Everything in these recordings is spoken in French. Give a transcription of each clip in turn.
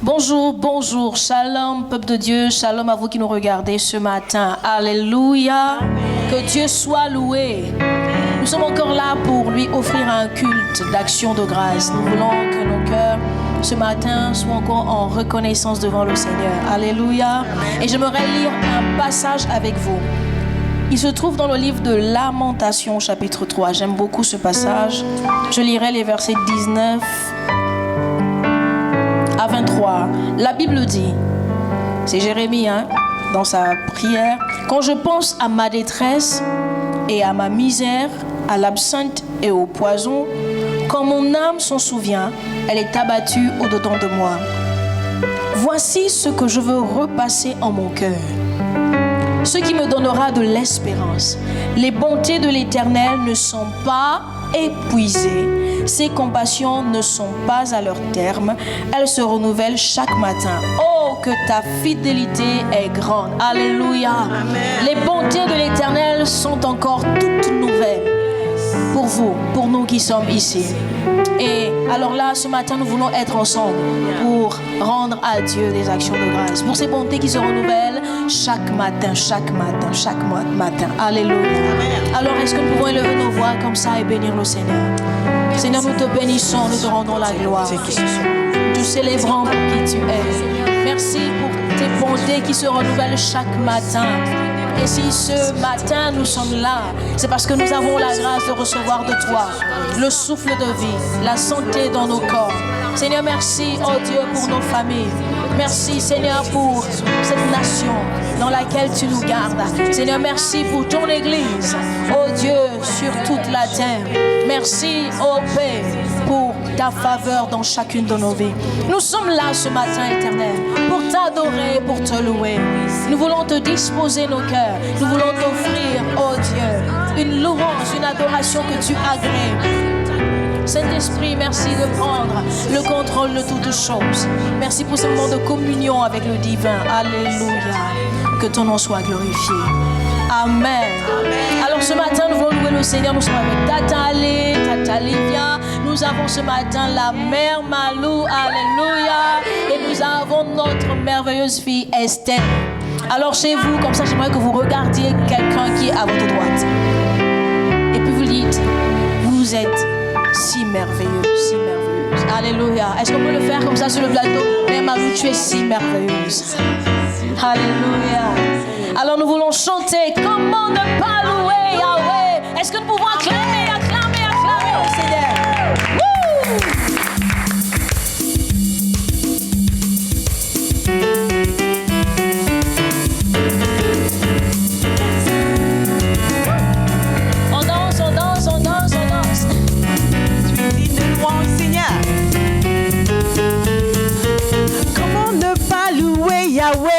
Bonjour, bonjour, shalom, peuple de Dieu, shalom à vous qui nous regardez ce matin. Alléluia, que Dieu soit loué. Nous sommes encore là pour lui offrir un culte d'action de grâce. Nous voulons que nos cœurs ce matin soient encore en reconnaissance devant le Seigneur. Alléluia. Et j'aimerais lire un passage avec vous. Il se trouve dans le livre de Lamentations, chapitre 3. J'aime beaucoup ce passage. Je lirai les versets 19 à 23. La Bible dit, c'est Jérémie dans sa prière, « Quand je pense à ma détresse et à ma misère, à l'absinthe et au poison, quand mon âme s'en souvient, elle est abattue au-dedans de moi. Voici ce que je veux repasser en mon cœur, ce qui me donnera de l'espérance. Les bontés de l'Éternel ne sont pas épuisées, ses compassions ne sont pas à leur terme, elles se renouvellent chaque matin. Oh, que ta fidélité est grande. Alléluia. Amen. Les bontés de l'Éternel sont encore toutes nouvelles pour vous, pour nous qui sommes ici. Et alors là, ce matin, nous voulons être ensemble pour rendre à Dieu des actions de grâce, pour ces bontés qui se renouvellent chaque matin, chaque matin, chaque matin. Alléluia. Alors, est-ce que nous pouvons élever nos voix comme ça et bénir le Seigneur? Seigneur, nous te bénissons, nous te rendons la gloire. Nous célébrons pour qui tu es. Merci pour tes bontés qui se renouvellent chaque matin. Et si ce matin nous sommes là, c'est parce que nous avons la grâce de recevoir de toi le souffle de vie, la santé dans nos corps. Seigneur, merci, oh Dieu, pour nos familles. Merci, Seigneur, pour cette nation dans laquelle tu nous gardes. Seigneur, merci pour ton Église, oh Dieu, sur toute la terre. Merci, oh Père, pour ta faveur dans chacune de nos vies. Nous sommes là ce matin, Éternel, pour t'adorer, pour te louer. Nous voulons te disposer nos cœurs. Nous voulons t'offrir, oh Dieu, une louange, une adoration que tu agrées. Saint-Esprit, merci de prendre le contrôle de toutes choses. Merci pour ce moment de communion avec le divin. Alléluia. Que ton nom soit glorifié. Amen. Amen. Alors ce matin, nous voulons louer le Seigneur. Nous sommes avec Tata Ali, Tata Livia. Nous avons ce matin la mère Malou. Alléluia. Et nous avons notre merveilleuse fille Esther. Alors chez vous, comme ça, j'aimerais que vous regardiez quelqu'un qui est à votre droite. Et puis vous dites, vous êtes si merveilleux, si merveilleuse. Alléluia. Est-ce qu'on peut le faire comme ça sur le plateau? Mère Malou, tu es si merveilleuse. Alléluia. Alors nous voulons chanter. Comment ne pas louer Yahweh? Est-ce que nous pouvons acclamer, acclamer, acclamer au Seigneur? On danse, on danse, on danse, on danse. Tu es digne de louange, Seigneur. Comment ne pas louer Yahweh?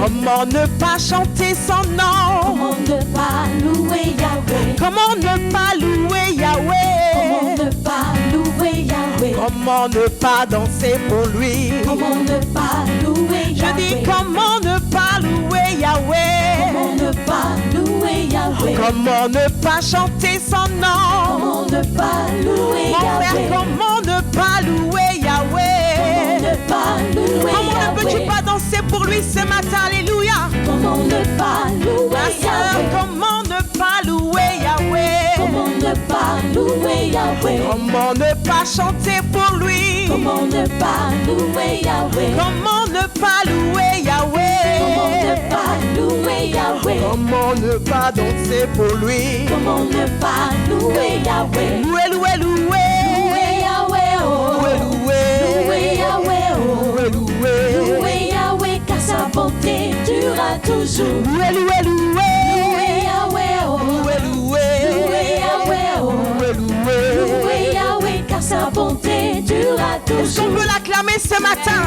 Comment ne pas chanter son nom? Comment ne pas louer Yahweh? Comment ne pas louer Yahweh? Comment ne pas louer Yahweh? Comment ne pas danser pour lui? Comment ne pas louer Yahweh? Je dis comment ne pas louer Yahweh? Comment ne pas louer Yahweh? Comment ne pas chanter son nom? Comment ne pas louer Mon frère, Yahweh? comment ne pas louer Yahweh? Comment ne pas louer Comment ne peux-tu Yahweh? pas danser pour lui ce matin? Alléluia. Comment ne pas louer Ma soeur, Yahweh? comment ne pas louer Yahweh? Comment ne pas louer Yahweh? Comment ne pas chanter pour lui? Comment ne pas louer Yahweh? Comment ne pas louer Yahweh? Comment ne pas louer Yahweh? Comment ne pas danser pour lui? Comment ne pas louer Yahweh? Louer, louer, louer. Louer Yahweh, oh. Louer, louer. Louer Yahweh, oh. Louer, louer. Louer Yahweh, car sa bonté durera toujours. Louer, louer, louer. Louer Yahweh, oh. Louer, louer. Louer Yahweh, oh. Louer, louer. Louer Yahweh, car sa bonté durera Est-ce qu'on toujours. peut l'acclamer ce matin?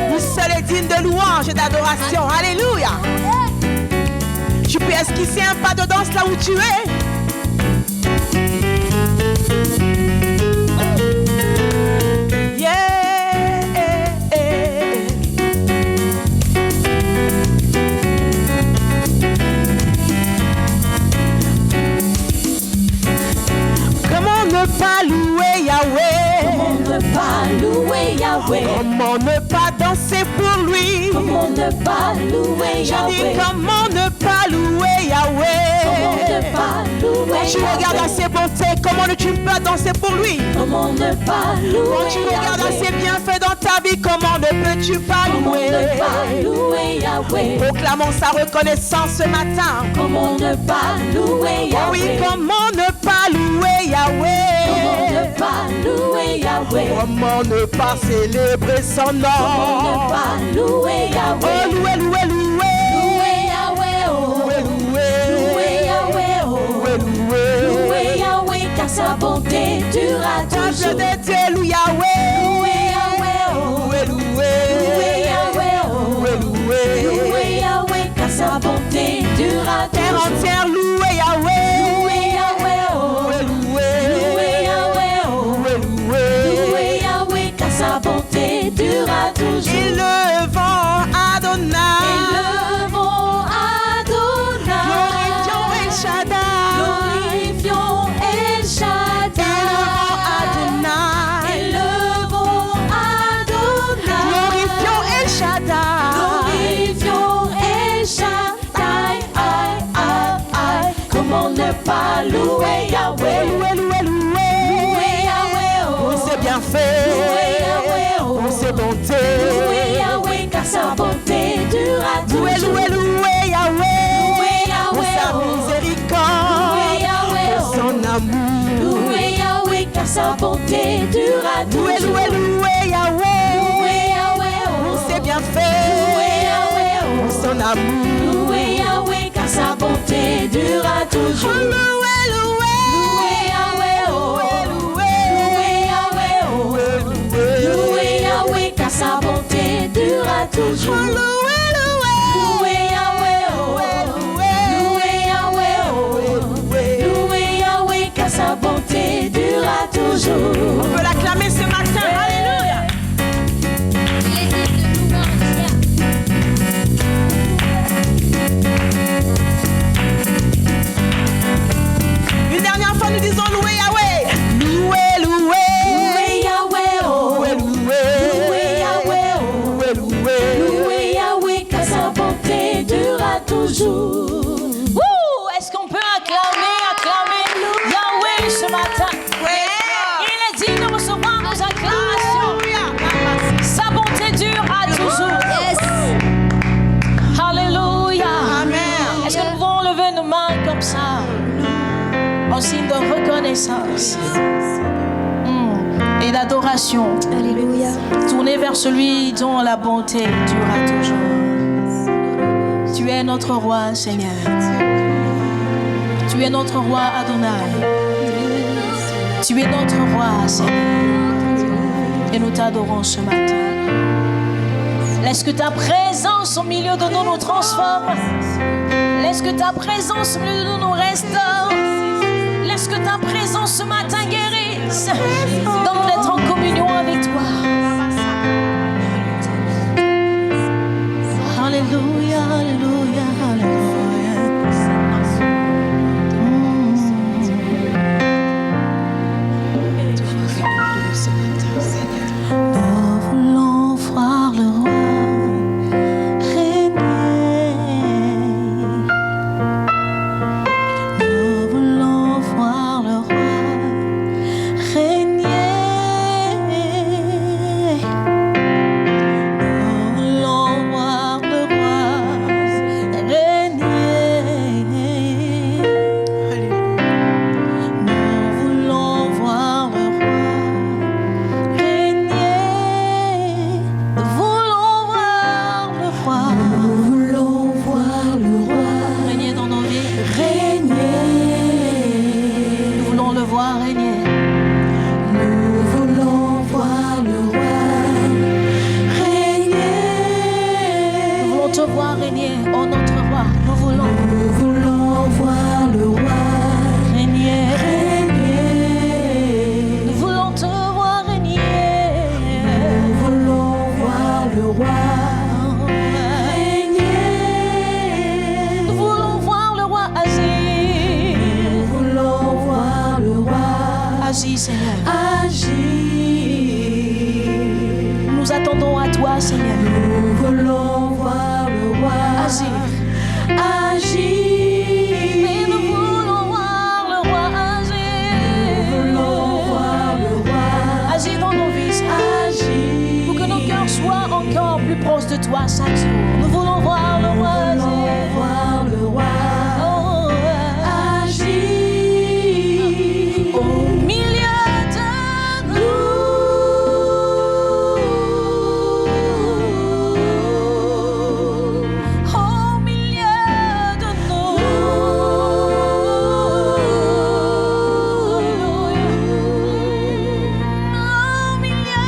Vous seul est digne de louange et d'adoration. Alléluia. Tu peux esquisser un pas de danse là où tu es. Comment ne pas louer Yahweh? ne pas louer Yahweh? Comment ne pas danser pour lui? Comment ne pas louer Je Yahweh? dis comment ne pas louer Yahweh? Comment ne pas louer Quand tu regardes à ses bontés, comment ne tu pas danser pour lui? Comment ne pas louer Quand tu regardes à Yahweh? ses bienfaits dans ta vie, comment ne peux-tu pas Comment louer? ne pas louer Yahweh? Proclamons sa reconnaissance ce matin. Comment ne pas louer Oh oui, Yahweh? comment ne pas louer Yahweh? Comment ne pas louer Yahweh? Comment ne pas célébrer son nom? Comment ne pas louer Oh, Yahweh? louer, louer, louer. Louer Yahweh, oh. Louer, louer. Louer Yahweh, oh. Louer, louer. Louer Yahweh, car sa bonté durera Temple toujours. d'été, louer Yahweh. Louer Yahweh, oh. Louer, louer. Louer Yahweh, oh. Louer, louer. Louer Yahweh, car sa bonté durera Terre toujours. entière, louer Yahweh. Louer Yahweh, oh. Louer, louer. Louer Yahweh, oh. Louer, louer. Louer Yahweh, car sa bonté durera toujours. Et le vent Adonai. Élevons Adonai. Glorifions El Shaddai. Glorifions El Shaddai. Élevons Adonai. Élevons Adonai. Glorifions El Shaddai. Glorifions El Shaddai. Aïe, aïe, aïe. Comment ne pas louer Yahweh? Louer, louer, louer. Louer Yahweh, oh. Pour ses bienfaits. Louer Yahweh, oh. Pour ses bontés. Louer Yahweh, car sa bonté durera Louer, toujours. louer, louer Yahweh. Louer Pour Yahweh, sa oh. miséricorde. Louer Yahweh, Pour oh. son amour. Louer Yahweh, car sa bonté durera Louer, toujours. louer, louer Yahweh. Louer Yahweh, oh. Pour ses bienfaits. Louer Yahweh, oh. Pour son amour. Louer Yahweh, car sa bonté durera Oh, toujours. louer, louer. Louer Yahweh, oh. Louer, Louer Yahweh, oh. louer. Louer Yahweh, car sa bonté durera toujours. Oh, louer, louer. Louer Yahweh, oh. Louer Yahweh, oh. Louer Yahweh, car sa bonté durera toujours. On peut l'acclamer ce matin. Alléluia. Une dernière fois, nous disons louer Yahweh. Louer, louer. Louer Yahweh, oh. Louer, louer. Louer Yahweh, oh. Louer, louer. Louer Yahweh, car sa bonté durera toujours. Ouh, est-ce qu'on peut acclamer Yahweh ce matin? Il est digne de recevoir nos acclamations. Sa bonté dure à toujours. Alléluia. Amen. Est-ce que nous pouvons lever nos mains comme ça, en signe de reconnaissance et d'adoration? Alléluia. Tournez vers celui dont la bonté durera toujours. Tu es notre roi, Seigneur. Tu es notre roi, Adonai. Tu es notre roi, Seigneur. Et nous t'adorons ce matin. Laisse que ta présence au milieu de nous nous transforme. Laisse que ta présence au milieu de nous nous restaure. Laisse que ta présence ce matin guérisse. Donne d'être en communion avec toi. Alléluia, alléluia, alléluia. Nous voulons voir le roi régner. Nous voulons voir le roi régner. Nous voulons voir le roi régner. Nous voulons voir le roi régner. Nous voulons voir le roi. Nous voulons voir le roi Régner dans nos vies. régner. Nous voulons le voir régner. Nous voulons voir le roi régner. Nous voulons te voir régner, oh notre roi. Nous voulons Nous voulons voir le roi régner. régner. Nous voulons te voir régner. Nous voulons voir le roi régner. Nous voulons voir le roi agir. Nous voulons voir le roi Agis, Seigneur. agir. nous attendons à toi, Seigneur. Nous voulons voir le roi Agir. agir. Et nous voulons voir le roi agir. Nous voulons voir le roi Agir dans nos vies, Seigneur. agir. Pour que nos cœurs soient encore plus proches de toi chaque jour. Nous voulons voir le roi Nous voulons agir. voir le roi Oh, agir. au milieu de au milieu de nous. Au milieu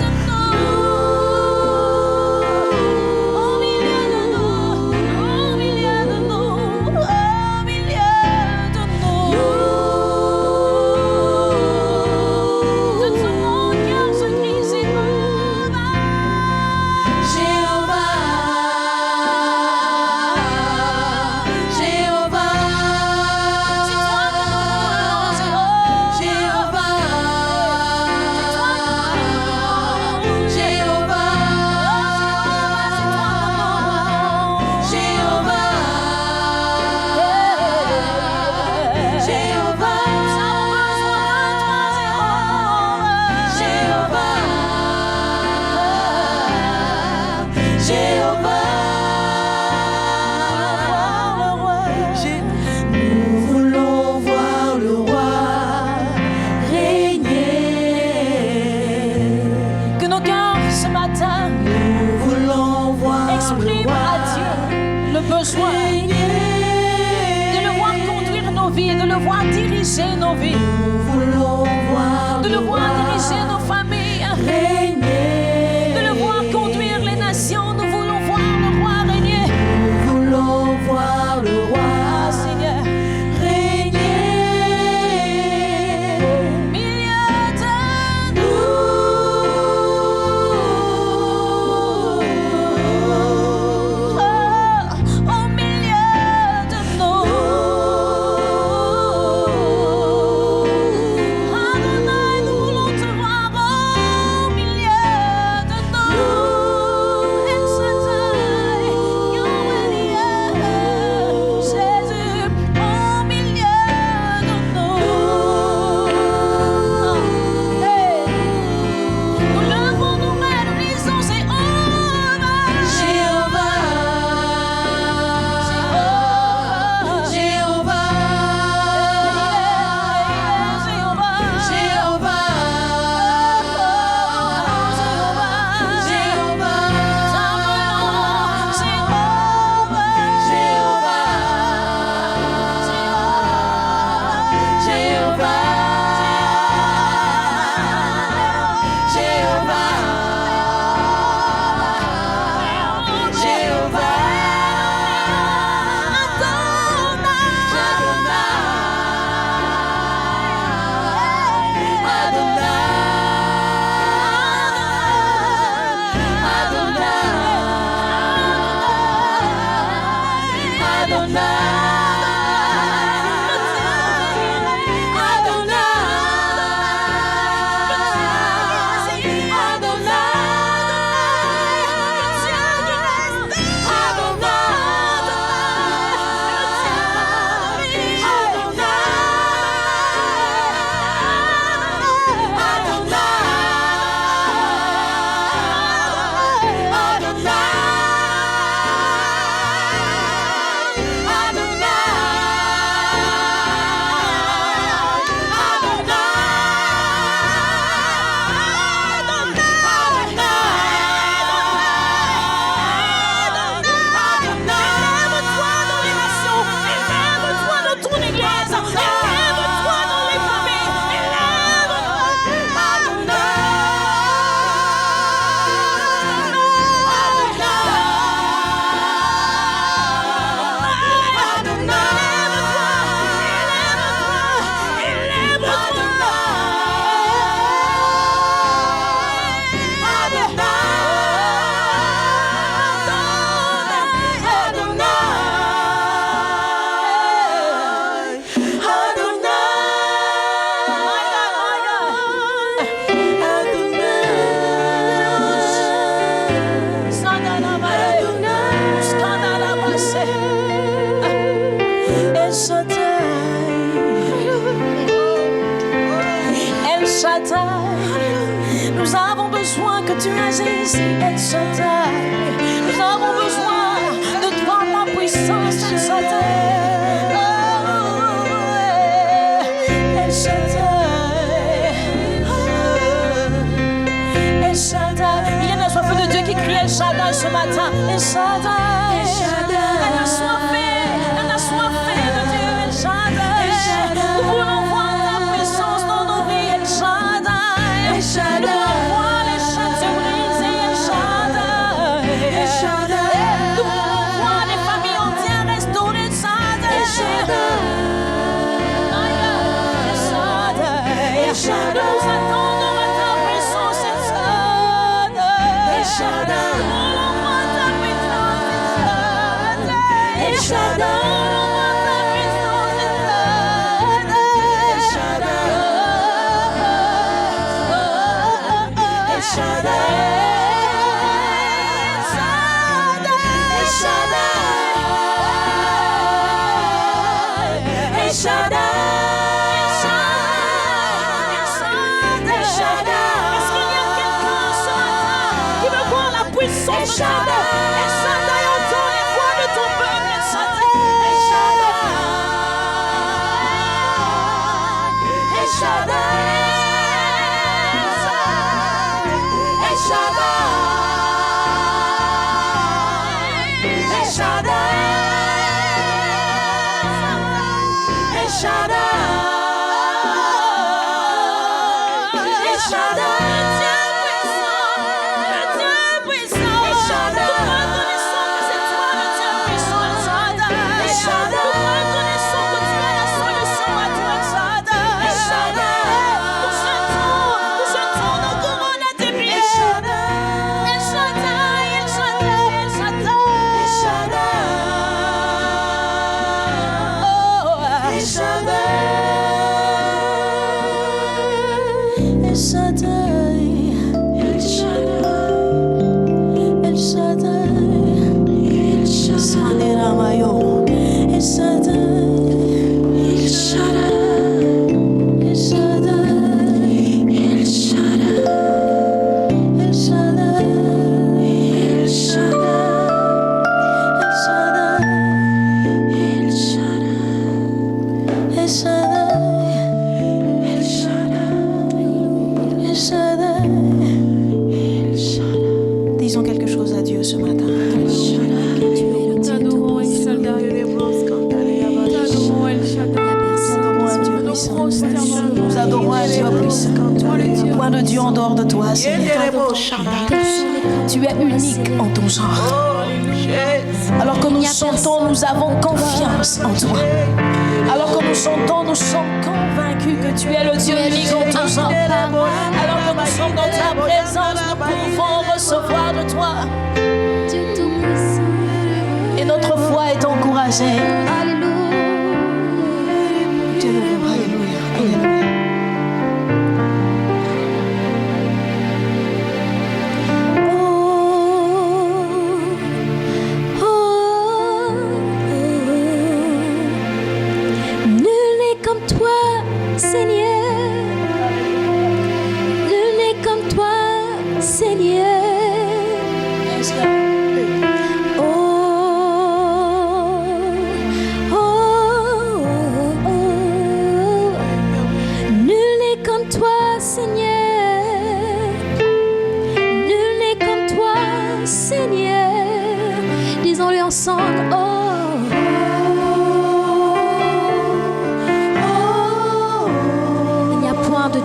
de nous. Au milieu de nous. Au milieu de nous. Au milieu de nous. De tout mon cœur, je crie Jéhovah. Jéhovah, Jéhovah, C'est toi que nous voulons, Jéhovah, Jéhovah, Jéhovah, nous voulons voir le roi régner. Que nos cœurs ce matin Nous voulons voir le expriment roi à Dieu le besoin de le voir conduire nos vies, de le voir diriger nos vies, Nous voulons voir de le le voir roi diriger nos familles, régner. de le voir conduire les nations. Nous voulons voir le roi régner. Nous voulons voir le roi Ah, Seigneur, régner. au milieu de nous. Oh, au milieu de nous. Shaddai. Nous avons besoin que tu agis ici, El Shaddai. Nous avons besoin de toi, ta puissance, El Shaddai. Oh, El Shaddai. El Shaddai. Il y a une soif de Dieu qui crie El Shaddai ce matin. El Shaddai. El Shaddai. Elle a soifé de Dieu, El Shaddai. Nous voulons voir ta puissance dans nos vies, El Shaddai. Nous voulons voir les chaînes se briser, El Shaddai. Nous voulons voir les familles entières restaurées, El Shaddai. El Shaddai. Nous attendons à ta puissance, El Shaddai. Nous voulons voir ta puissance, El Shaddai. Disons quelque chose à Dieu ce matin. Nous adorons un Dieu puissant. Point de Dieu en dehors de toi, Seigneur. Tu es unique en ton genre. Alors que nous chantons, nous avons confiance en toi. Alors que nous chantons, nous sommes convaincus que tu es le Dieu unique en ton genre. Alors que nous sommes dans ta présence, nous pouvons recevoir de toi. Et notre foi est encouragée. Dieu le veut. Alléluia. Alléluia.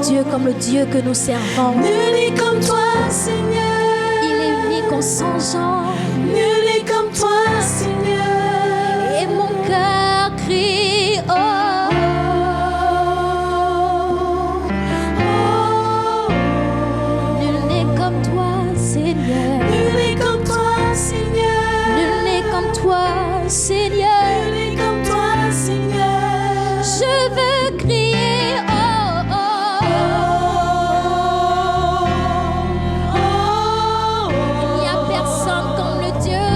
Dieu comme le Dieu que nous servons. Nul n'est comme toi, Seigneur. Il est unique en son genre. Nul n'est comme toi, Seigneur. Et mon cœur crie oh. Nul n'est comme toi, Seigneur. Nul n'est comme toi, Seigneur. Nul n'est comme toi, Seigneur. Nul n'est comme toi, Seigneur. Je veux crier oh. Il n'y a personne comme le Dieu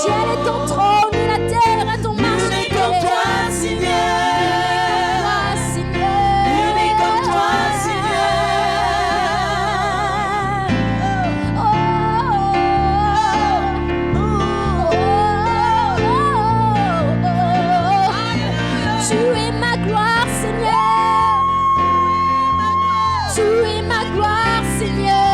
ciel est ton trône et la terre est ton marchepied. Nul n'est comme toi, Seigneur. Nul n'est comme toi, Tu es ma gloire, Seigneur. Tu es ma gloire, Seigneur.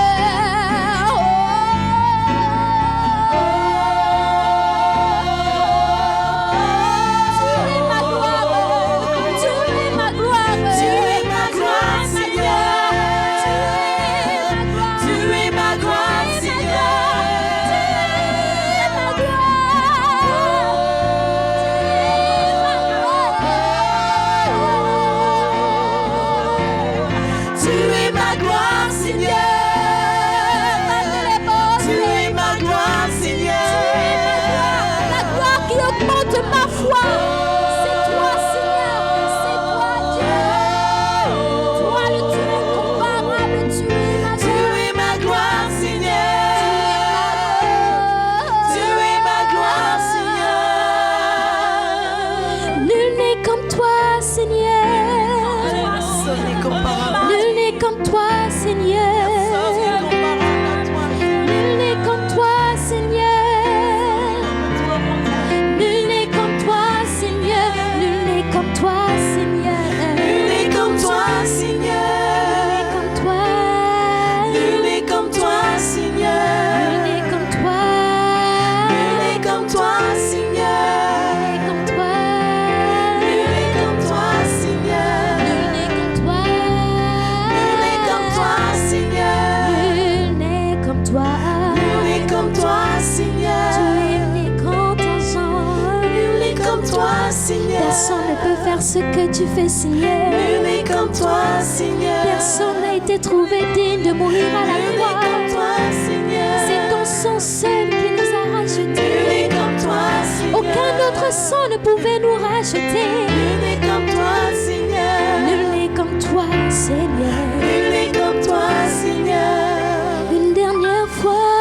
Personne ne peut faire ce que tu fais, Seigneur. Nul n'est comme toi, Seigneur. Personne n'a été trouvé digne de mourir à la Nul croix. n'est comme toi, Seigneur. C'est ton sang seul qui nous a rachetés. Nul n'est comme toi, Seigneur. Aucun autre sang ne pouvait nous racheter. Nul n'est comme toi, Seigneur. Nul n'est comme toi, Seigneur. Nul n'est comme toi, Seigneur. Une dernière fois,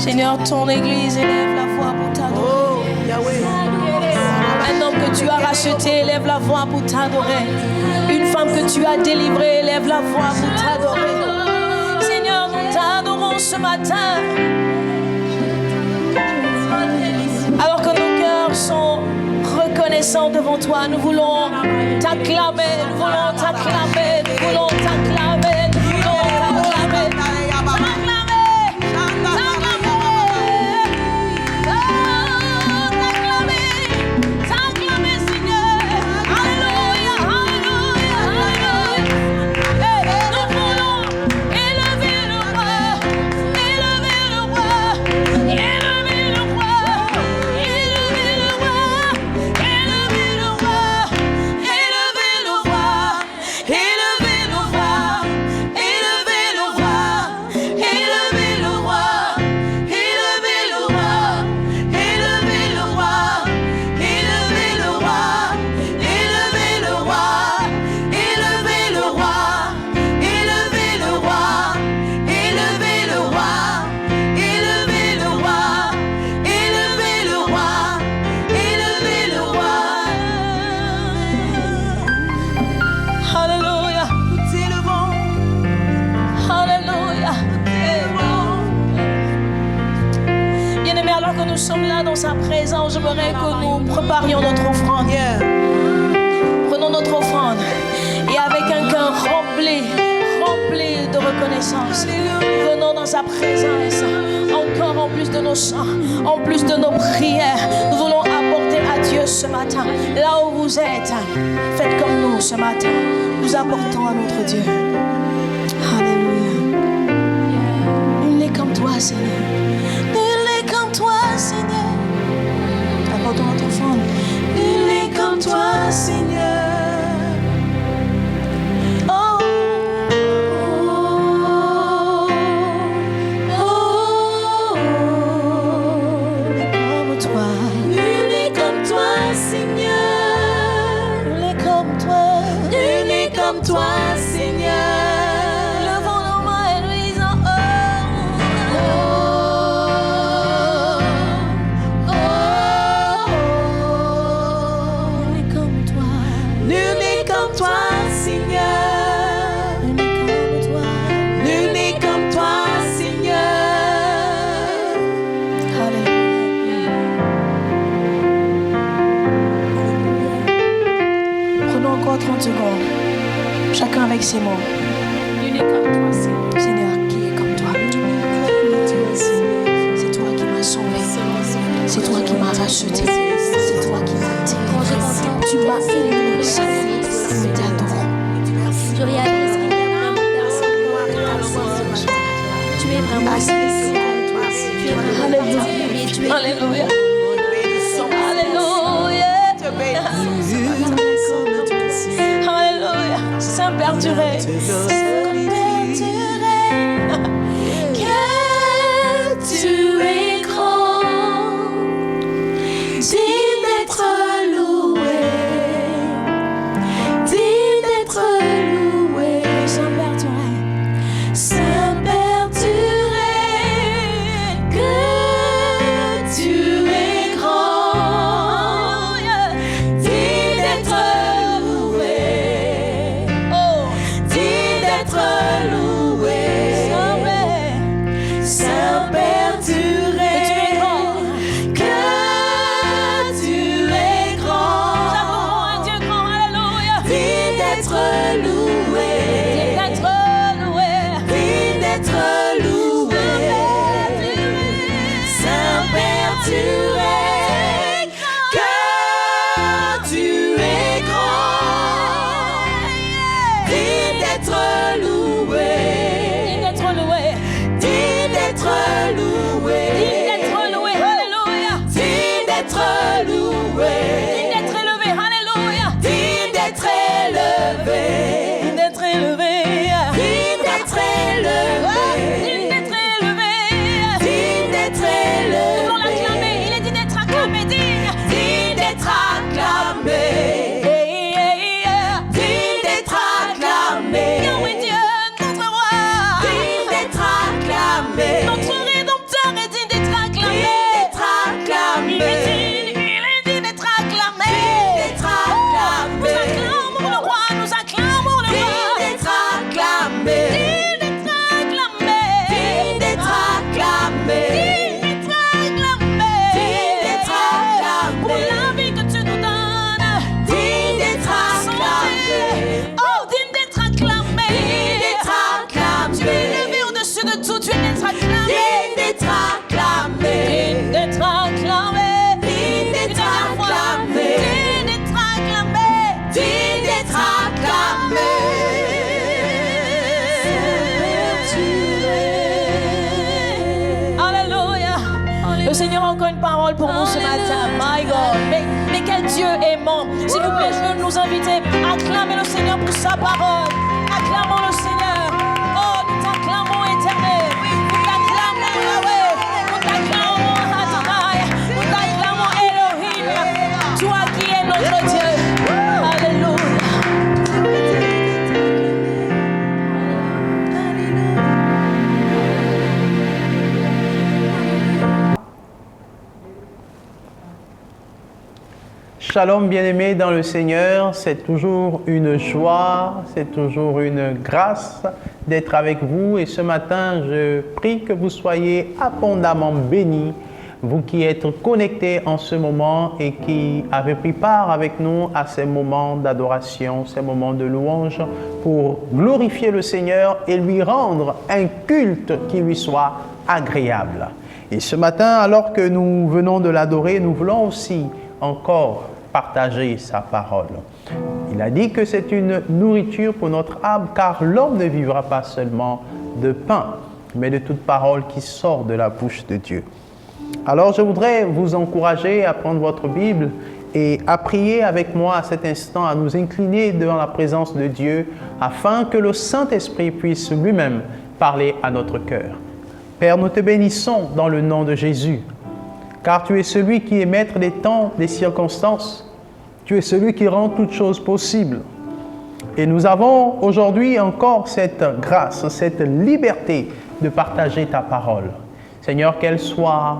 Seigneur, ton Église élève la voix pour t'adorer. Un homme que tu as racheté, élève la voix pour t'adorer. Une femme que tu as délivrée, élève la voix pour t'adorer. Seigneur, nous t'adorons ce matin. Alors que nos cœurs sont reconnaissants devant toi, nous voulons t'acclamer, nous voulons t'acclamer, nous voulons t'acclamer, nous voulons t'acclamer. dans sa présence, j'aimerais que nous préparions notre offrande. Prenons notre offrande et avec un cœur rempli de reconnaissance, venons dans sa présence, encore en plus de nos chants, en plus de nos prières, nous voulons apporter à Dieu ce matin. Là où vous êtes, faites comme nous ce matin, nous apportons à notre Dieu. Alléluia. Nul n'est comme toi, Seigneur. Nul n'est comme toi, Seigneur. Apportons notre offrande. Nul n'est comme toi, Seigneur. Toi, Seigneur, levons nos mains et nous disons nul n'est comme toi, nul n'est comme toi, Seigneur, nul n'est comme toi, Seigneur. Alléluia. Prenons encore 30 secondes. Chacun avec ses mots. Nul n'est comme toi, Seigneur. Seigneur, qui est comme toi? C'est toi qui m'as sauvé. C'est toi qui m'as racheté. C'est toi qui m'as délivré. Tu m'as élevé. Nous t'adorons. Je réalise qu'il n'y a vraiment personne comme toi. Tu es vraiment spécial. Tu es vraiment particulier. Tu es Alléluia. Alléluia. Saint-Père, tu règnes. Que tu es grand, digne d'être loué, digne d'être loué. Saint-Père, tu règnes. Saint-Père, tu règnes. Que tu es grand, digne d'être loué. Oh, Digne d'être loué. Saint-Père, tu règnes. Que tu es grand. nous adorons un Dieu grand. Alléluia. Digne d'être loué. D'être loué. Digne d'être loué. Saint-Père, tu règnes. Que tu es grand. Digne d'être loué. D'être loué. Digne d'être loué. D'être loué. Alléluia. Digne d'être loué. D'être élevé. Alléluia. Digne d'être élevé. D'être élevé. Digne d'être élevé. D'être élevé. Digne d'être élevé. Nous voulons l'acclamer. Il est digne d'être acclamé. Digne. Digne d'être acclamé. Digne d'être acclamé. Yahweh Dieu, notre roi. Digne d'être acclamé. Notre rédempteur est digne d'être acclamé. Digne d'être acclamé. Il est digne d'être acclamé. Digne d'être acclamé. Nous acclamons le roi, nous acclamons le Digne roi. d'être acclamé. Digne d'être acclamé. Digne d'être acclamé. Digne d'être acclamé. Digne d'être acclamé. Pour la vie que tu nous donnes. Digne d'être acclamé. Oh, digne d'être acclamé. Digne d'être acclamé. Tu es élevé au-dessus de tout, tu es d'être acclamé. Digne d'être acclamé. Digne d'être acclamé. Digne d'être acclamé. Digne d'être acclamé. Digne d'être acclamé. Alléluia. Le Seigneur a encore une parole pour nous ce matin. My God. Mais quel Dieu aimant. S'il vous plaît, je veux nous inviter à acclamer le Seigneur pour sa parole. Acclamons le Seigneur. Oh, nous t'acclamons éternel. Nous t'acclamons Yahweh. Nous t'acclamons Adonai. Nous t'acclamons Elohim. Toi qui es notre Dieu. Alléluia. Shalom bien-aimés dans le Seigneur, c'est toujours une joie, c'est toujours une grâce d'être avec vous et ce matin je prie que vous soyez abondamment bénis vous qui êtes connectés en ce moment et qui avez pris part avec nous à ces moments d'adoration, ces moments de louange pour glorifier le Seigneur et lui rendre un culte qui lui soit agréable. Et ce matin, alors que nous venons de l'adorer, nous voulons aussi encore partager sa parole. Il a dit que c'est une nourriture pour notre âme, car l'homme ne vivra pas seulement de pain, mais de toute parole qui sort de la bouche de Dieu. Alors je voudrais vous encourager à prendre votre Bible et à prier avec moi à cet instant, à nous incliner devant la présence de Dieu, afin que le Saint-Esprit puisse lui-même parler à notre cœur. Père, nous te bénissons dans le nom de Jésus, car tu es celui qui est maître des temps, des circonstances. Tu es celui qui rend toutes choses possibles. Et nous avons aujourd'hui encore cette grâce, cette liberté de partager ta parole. Seigneur, qu'elle soit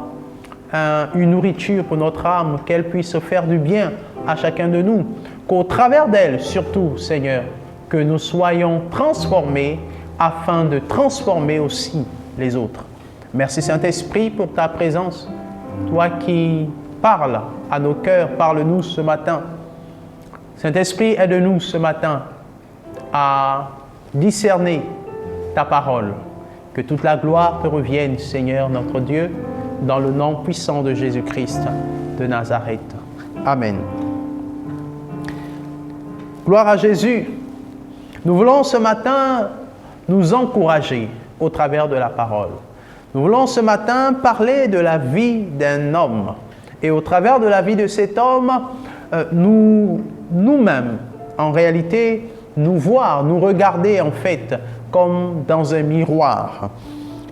une nourriture pour notre âme, qu'elle puisse faire du bien à chacun de nous, qu'au travers d'elle, surtout, Seigneur, que nous soyons transformés afin de transformer aussi les autres. Merci Saint-Esprit pour ta présence. Toi qui parles à nos cœurs, parle-nous ce matin. Saint-Esprit, aide-nous ce matin à discerner ta parole. Que toute la gloire te revienne, Seigneur notre Dieu, dans le nom puissant de Jésus-Christ de Nazareth. Amen. Gloire à Jésus. Nous voulons ce matin nous encourager au travers de la parole. Nous voulons ce matin parler de la vie d'un homme. Et au travers de la vie de cet homme, nous-mêmes, en réalité, nous voir, nous regarder en fait comme dans un miroir.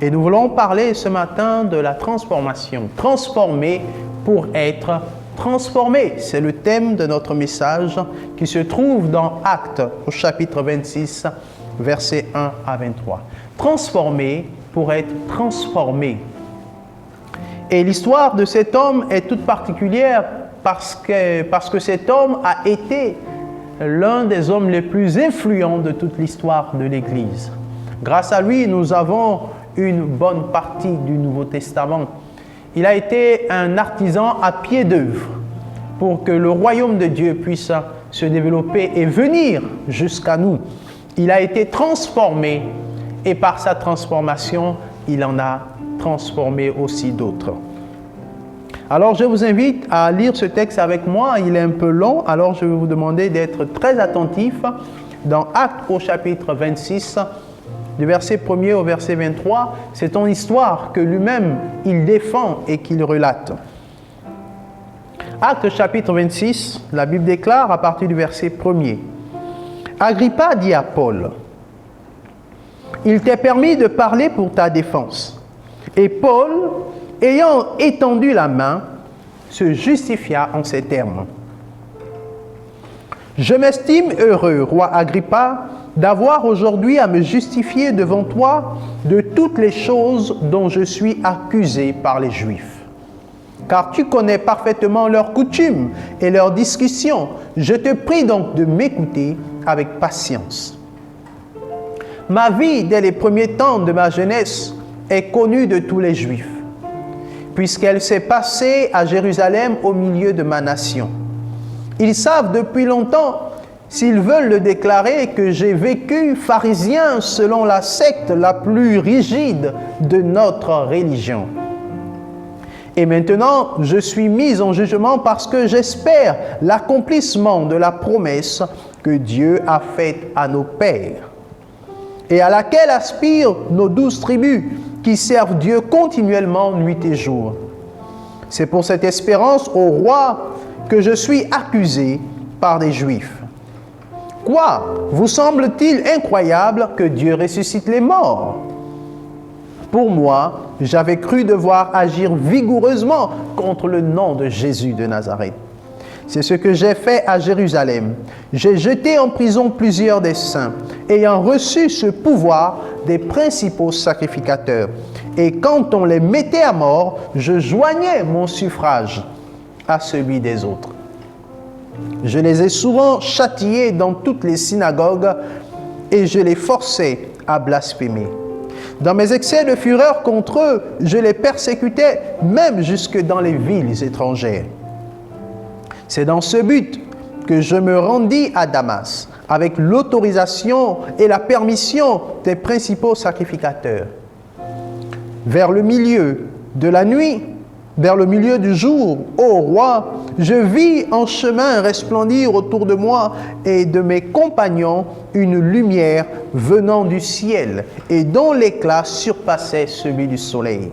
Et nous voulons parler ce matin de la transformation. Transformer pour être transformé. C'est le thème de notre message qui se trouve dans Actes au chapitre 26, versets 1 à 23. Transformer pour être transformé. Et l'histoire de cet homme est toute particulière parce que cet homme a été l'un des hommes les plus influents de toute l'histoire de l'Église. Grâce à lui, nous avons une bonne partie du Nouveau Testament. Il a été un artisan à pied d'œuvre pour que le royaume de Dieu puisse se développer et venir jusqu'à nous. Il a été transformé et par sa transformation, il en a transformé aussi d'autres. Alors, je vous invite à lire ce texte avec moi. Il est un peu long, alors je vais vous demander d'être très attentifs. Dans Actes au chapitre 26, du verset 1er au verset 23, c'est une histoire que lui-même, il défend et qu'il relate. Actes chapitre 26, la Bible déclare à partir du verset 1er. Agrippa dit à Paul, « Il t'est permis de parler pour ta défense. » Et Paul, ayant étendu la main, se justifia en ces termes. « Je m'estime heureux, roi Agrippa, d'avoir aujourd'hui à me justifier devant toi de toutes les choses dont je suis accusé par les Juifs. Car tu connais parfaitement leurs coutumes et leurs discussions. Je te prie donc de m'écouter avec patience. Ma vie, dès les premiers temps de ma jeunesse, est connue de tous les Juifs, puisqu'elle s'est passée à Jérusalem au milieu de ma nation. Ils savent depuis longtemps, s'ils veulent le déclarer, que j'ai vécu pharisien selon la secte la plus rigide de notre religion. Et maintenant, je suis mis en jugement parce que j'espère l'accomplissement de la promesse que Dieu a faite à nos pères et à laquelle aspirent nos 12 tribus qui servent Dieu continuellement nuit et jour. C'est pour cette espérance au roi que je suis accusé par des Juifs. Quoi? Vous semble-t-il incroyable que Dieu ressuscite les morts? Pour moi, j'avais cru devoir agir vigoureusement contre le nom de Jésus de Nazareth. C'est ce que j'ai fait à Jérusalem. J'ai jeté en prison plusieurs des saints, ayant reçu ce pouvoir des principaux sacrificateurs. Et quand on les mettait à mort, je joignais mon suffrage à celui des autres. Je les ai souvent châtiés dans toutes les synagogues et je les forçais à blasphémer. Dans mes excès de fureur contre eux, je les persécutais, même jusque dans les villes étrangères. C'est dans ce but que je me rendis à Damas, avec l'autorisation et la permission des principaux sacrificateurs. Vers le milieu de la nuit, vers le milieu du jour, ô roi, je vis en chemin resplendir autour de moi et de mes compagnons une lumière venant du ciel et dont l'éclat surpassait celui du soleil.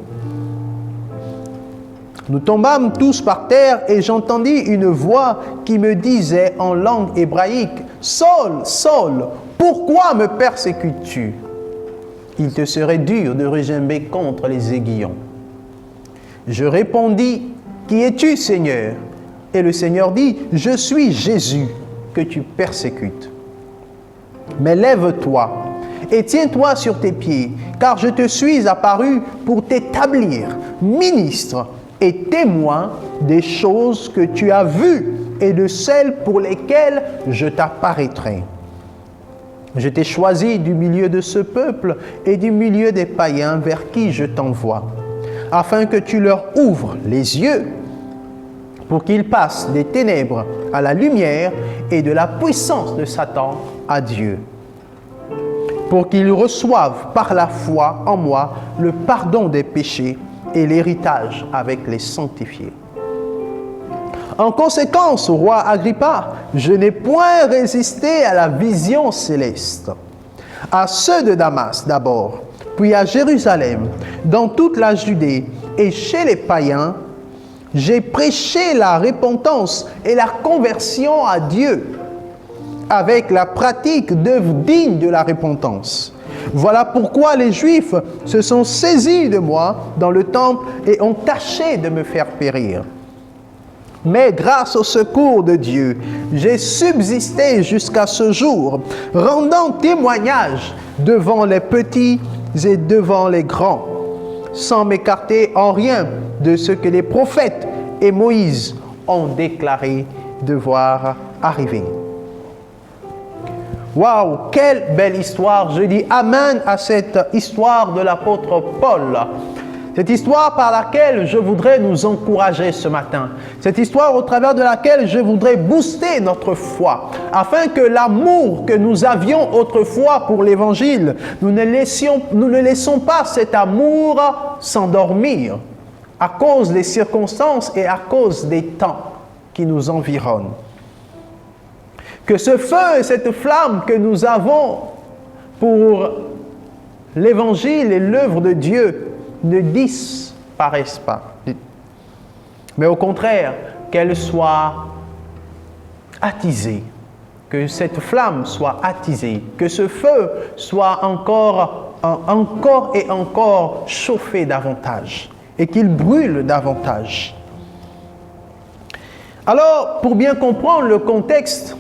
Nous tombâmes tous par terre et j'entendis une voix qui me disait en langue hébraïque, « Saul, Saul, pourquoi me persécutes-tu? Il te serait dur de regimber contre les aiguillons. » Je répondis, « Qui es-tu, Seigneur? » Et le Seigneur dit, « Je suis Jésus que tu persécutes. Mais lève-toi et tiens-toi sur tes pieds, car je te suis apparu pour t'établir ministre et témoin des choses que tu as vues et de celles pour lesquelles je t'apparaîtrai. Je t'ai choisi du milieu de ce peuple et du milieu des païens vers qui je t'envoie, afin que tu leur ouvres les yeux pour qu'ils passent des ténèbres à la lumière et de la puissance de Satan à Dieu, pour qu'ils reçoivent par la foi en moi le pardon des péchés et l'héritage avec les sanctifiés. En conséquence, roi Agrippa, je n'ai point résisté à la vision céleste. À ceux de Damas d'abord, puis à Jérusalem, dans toute la Judée et chez les païens, j'ai prêché la repentance et la conversion à Dieu, avec la pratique d'œuvres dignes de la repentance. Voilà pourquoi les Juifs se sont saisis de moi dans le temple et ont tâché de me faire périr. Mais grâce au secours de Dieu, j'ai subsisté jusqu'à ce jour, rendant témoignage devant les petits et devant les grands, sans m'écarter en rien de ce que les prophètes et Moïse ont déclaré devoir arriver. Waouh, quelle belle histoire! Je dis amen à cette histoire de l'apôtre Paul. Cette histoire par laquelle je voudrais nous encourager ce matin. Cette histoire au travers de laquelle je voudrais booster notre foi, afin que l'amour que nous avions autrefois pour l'Évangile, nous ne laissons pas cet amour s'endormir à cause des circonstances et à cause des temps qui nous environnent. Que ce feu et cette flamme que nous avons pour l'Évangile et l'œuvre de Dieu ne disparaissent pas, mais au contraire, qu'elle soit attisée, que cette flamme soit attisée, que ce feu soit encore et encore chauffé davantage et qu'il brûle davantage. Alors, pour bien comprendre le contexte,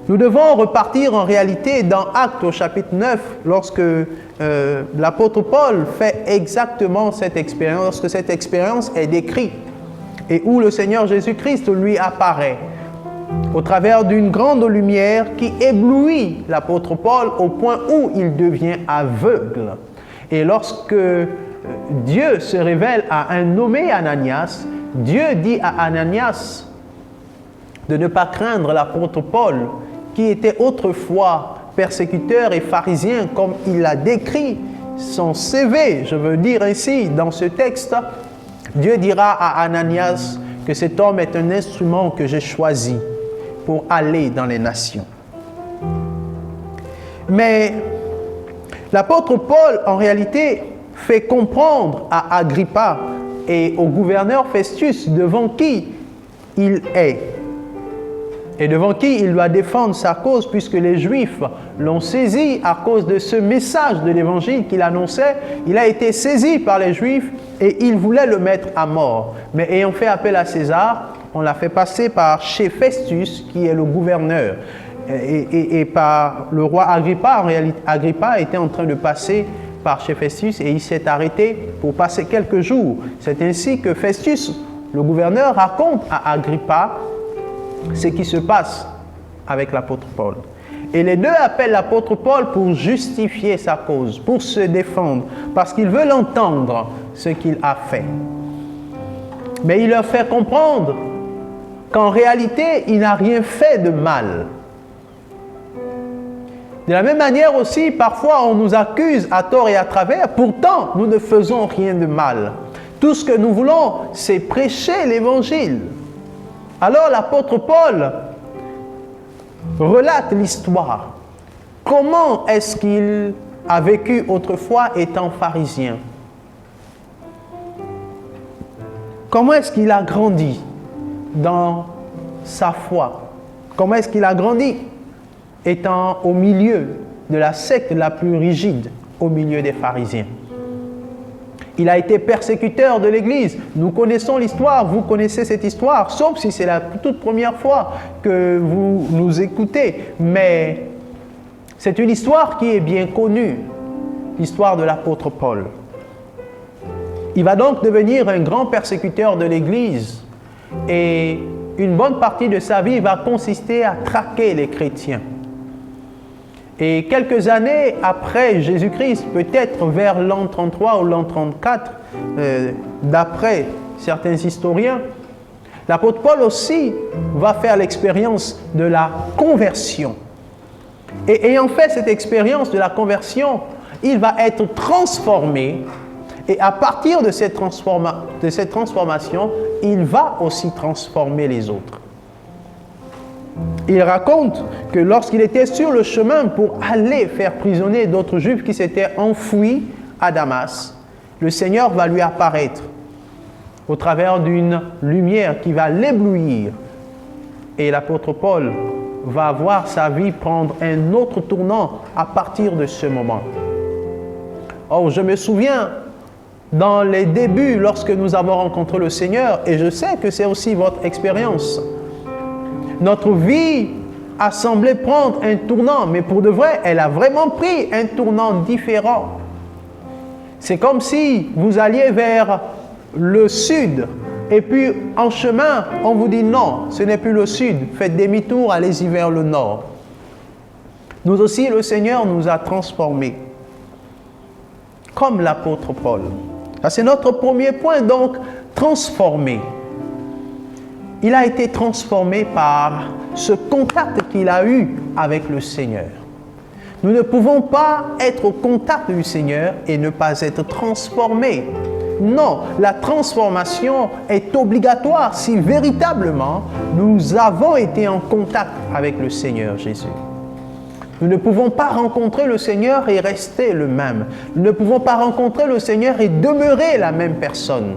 nous devons repartir en réalité dans Actes au chapitre 9, lorsque l'apôtre Paul fait exactement cette expérience, lorsque cette expérience est décrite et où le Seigneur Jésus-Christ lui apparaît au travers d'une grande lumière qui éblouit l'apôtre Paul au point où il devient aveugle. Et lorsque Dieu se révèle à un nommé Ananias, Dieu dit à Ananias de ne pas craindre l'apôtre Paul, qui était autrefois persécuteur et pharisien, comme il l'a décrit son CV, je veux dire ainsi, dans ce texte. Dieu dira à Ananias que cet homme est un instrument que j'ai choisi pour aller dans les nations. Mais l'apôtre Paul, en réalité, fait comprendre à Agrippa et au gouverneur Festus devant qui il est et devant qui il doit défendre sa cause, puisque les Juifs l'ont saisi à cause de ce message de l'Évangile qu'il annonçait. Il a été saisi par les Juifs et ils voulaient le mettre à mort. Mais ayant fait appel à César, on l'a fait passer par chez Festus, qui est le gouverneur, et par le roi Agrippa. En réalité, Agrippa était en train de passer par chez Festus et il s'est arrêté pour passer quelques jours. C'est ainsi que Festus, le gouverneur, raconte à Agrippa ce qui se passe avec l'apôtre Paul. Et les deux appellent l'apôtre Paul pour justifier sa cause, pour se défendre, parce qu'ils veulent entendre ce qu'il a fait. Mais il leur fait comprendre qu'en réalité, il n'a rien fait de mal. De la même manière aussi, parfois on nous accuse à tort et à travers, pourtant nous ne faisons rien de mal. Tout ce que nous voulons, c'est prêcher l'Évangile. Alors l'apôtre Paul relate l'histoire. Comment est-ce qu'il a vécu autrefois étant pharisien? Comment est-ce qu'il a grandi dans sa foi? Comment est-ce qu'il a grandi étant au milieu de la secte la plus rigide, au milieu des pharisiens? Il a été persécuteur de l'Église. Nous connaissons l'histoire, vous connaissez cette histoire, sauf si c'est la toute première fois que vous nous écoutez. Mais c'est une histoire qui est bien connue, l'histoire de l'apôtre Paul. Il va donc devenir un grand persécuteur de l'Église et une bonne partie de sa vie va consister à traquer les chrétiens. Et quelques années après Jésus-Christ, peut-être vers l'an 33 ou l'an 34, d'après certains historiens, l'apôtre Paul aussi va faire l'expérience de la conversion. Et ayant fait cette expérience de la conversion, il va être transformé. Et à partir de cette transformation, il va aussi transformer les autres. Il raconte que lorsqu'il était sur le chemin pour aller faire prisonnier d'autres Juifs qui s'étaient enfouis à Damas, le Seigneur va lui apparaître au travers d'une lumière qui va l'éblouir. Et l'apôtre Paul va voir sa vie prendre un autre tournant à partir de ce moment. Or, je me souviens, dans les débuts, lorsque nous avons rencontré le Seigneur, et je sais que c'est aussi votre expérience, notre vie a semblé prendre un tournant, mais pour de vrai, elle a vraiment pris un tournant différent. C'est comme si vous alliez vers le sud, et puis en chemin, on vous dit non, ce n'est plus le sud, faites demi-tour, allez-y vers le nord. Nous aussi, le Seigneur nous a transformés, comme l'apôtre Paul. C'est notre premier point, donc, transformé. Il a été transformé par ce contact qu'il a eu avec le Seigneur. Nous ne pouvons pas être au contact du Seigneur et ne pas être transformés. Non, la transformation est obligatoire si véritablement nous avons été en contact avec le Seigneur Jésus. Nous ne pouvons pas rencontrer le Seigneur et rester le même. Nous ne pouvons pas rencontrer le Seigneur et demeurer la même personne.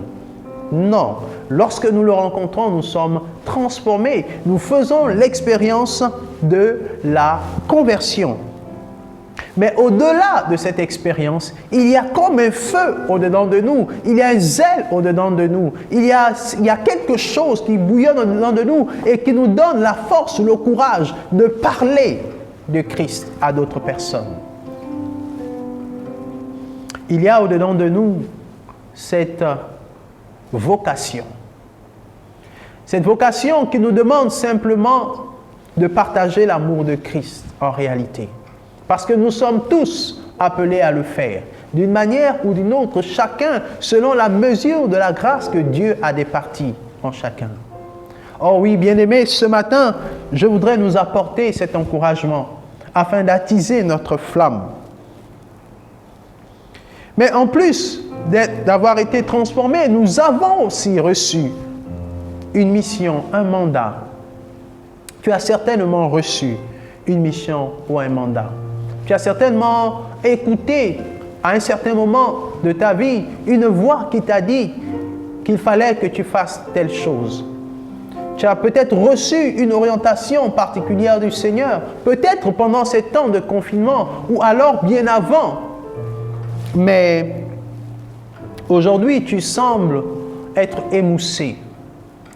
Non, lorsque nous le rencontrons, nous sommes transformés. Nous faisons l'expérience de la conversion. Mais au-delà de cette expérience, il y a comme un feu au-dedans de nous. Il y a un zèle au-dedans de nous. Il y a quelque chose qui bouillonne au-dedans de nous et qui nous donne la force, le courage de parler de Christ à d'autres personnes. Il y a au-dedans de nous cette vocation. Cette vocation qui nous demande simplement de partager l'amour de Christ en réalité. Parce que nous sommes tous appelés à le faire, d'une manière ou d'une autre, chacun selon la mesure de la grâce que Dieu a départie en chacun. Oh oui, bien-aimés, ce matin, je voudrais nous apporter cet encouragement afin d'attiser notre flamme. Mais en plus d'avoir été transformés, nous avons aussi reçu une mission, un mandat. Tu as certainement reçu une mission ou un mandat. Tu as certainement écouté à un certain moment de ta vie une voix qui t'a dit qu'il fallait que tu fasses telle chose. Tu as peut-être reçu une orientation particulière du Seigneur, peut-être pendant ces temps de confinement ou alors bien avant. Mais aujourd'hui, tu sembles être émoussé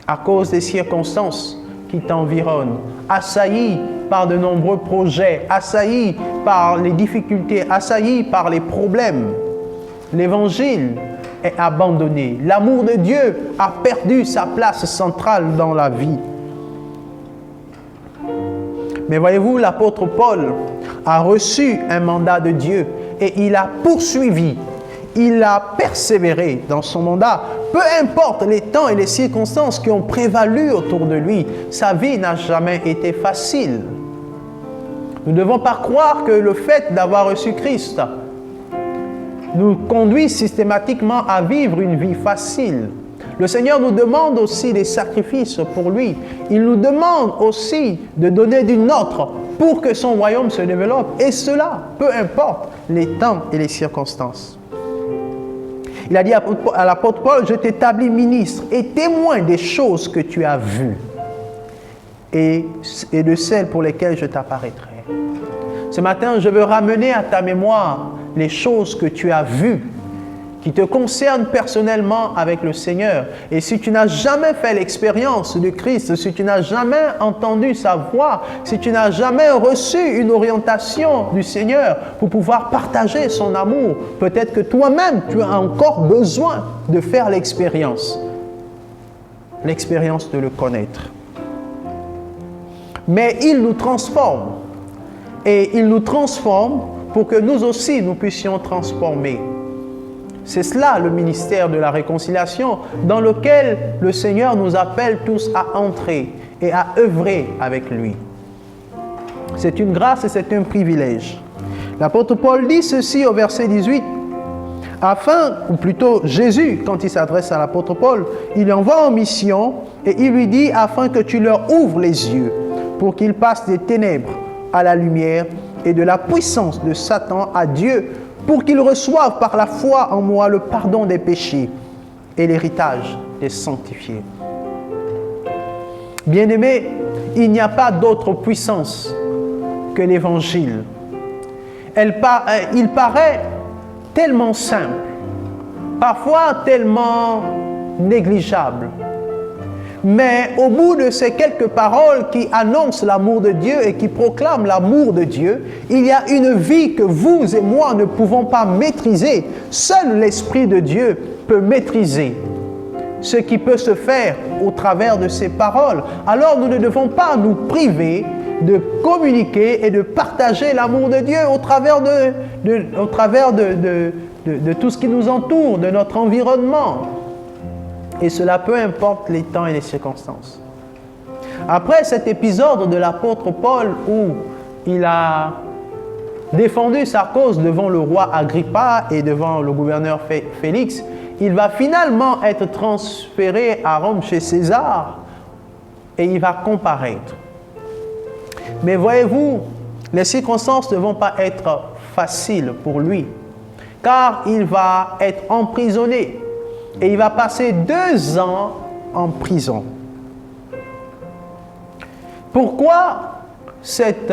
à cause des circonstances qui t'environnent, assailli par de nombreux projets, assailli par les difficultés, assailli par les problèmes. L'Évangile est abandonné. L'amour de Dieu a perdu sa place centrale dans la vie. Mais voyez-vous, l'apôtre Paul a reçu un mandat de Dieu et il a poursuivi, il a persévéré dans son mandat. Peu importe les temps et les circonstances qui ont prévalu autour de lui, sa vie n'a jamais été facile. Nous ne devons pas croire que le fait d'avoir reçu Christ nous conduit systématiquement à vivre une vie facile. Le Seigneur nous demande aussi des sacrifices pour lui. Il nous demande aussi de donner du nôtre pour que son royaume se développe. Et cela, peu importe les temps et les circonstances. Il a dit à l'apôtre Paul, « Je t'établis ministre et témoin des choses que tu as vues et de celles pour lesquelles je t'apparaîtrai. » Ce matin, je veux ramener à ta mémoire les choses que tu as vues, qui te concernent personnellement avec le Seigneur. Et si tu n'as jamais fait l'expérience de Christ, si tu n'as jamais entendu sa voix, si tu n'as jamais reçu une orientation du Seigneur pour pouvoir partager son amour, peut-être que toi-même, tu as encore besoin de faire l'expérience de le connaître. Mais il nous transforme. Et il nous transforme pour que nous aussi, nous puissions transformer. C'est cela le ministère de la réconciliation dans lequel le Seigneur nous appelle tous à entrer et à œuvrer avec lui. C'est une grâce et c'est un privilège. L'apôtre Paul dit ceci au verset 18, ou plutôt Jésus, quand il s'adresse à l'apôtre Paul, il l'envoie en mission et il lui dit afin que tu leur ouvres les yeux pour qu'ils passent des ténèbres à la lumière et de la puissance de Satan à Dieu, pour qu'ils reçoivent par la foi en moi le pardon des péchés et l'héritage des sanctifiés. Bien-aimés, il n'y a pas d'autre puissance que l'Évangile. Il paraît tellement simple, parfois tellement négligeable. Mais au bout de ces quelques paroles qui annoncent l'amour de Dieu et qui proclament l'amour de Dieu, il y a une vie que vous et moi ne pouvons pas maîtriser. Seul l'Esprit de Dieu peut maîtriser ce qui peut se faire au travers de ces paroles. Alors nous ne devons pas nous priver de communiquer et de partager l'amour de Dieu au travers de tout ce qui nous entoure, de notre environnement. Et cela peu importe les temps et les circonstances. Après cet épisode de l'apôtre Paul où il a défendu sa cause devant le roi Agrippa et devant le gouverneur Félix, il va finalement être transféré à Rome chez César et il va comparaître. Mais voyez-vous, les circonstances ne vont pas être faciles pour lui, car il va être emprisonné. Et il va passer 2 ans en prison. Pourquoi cette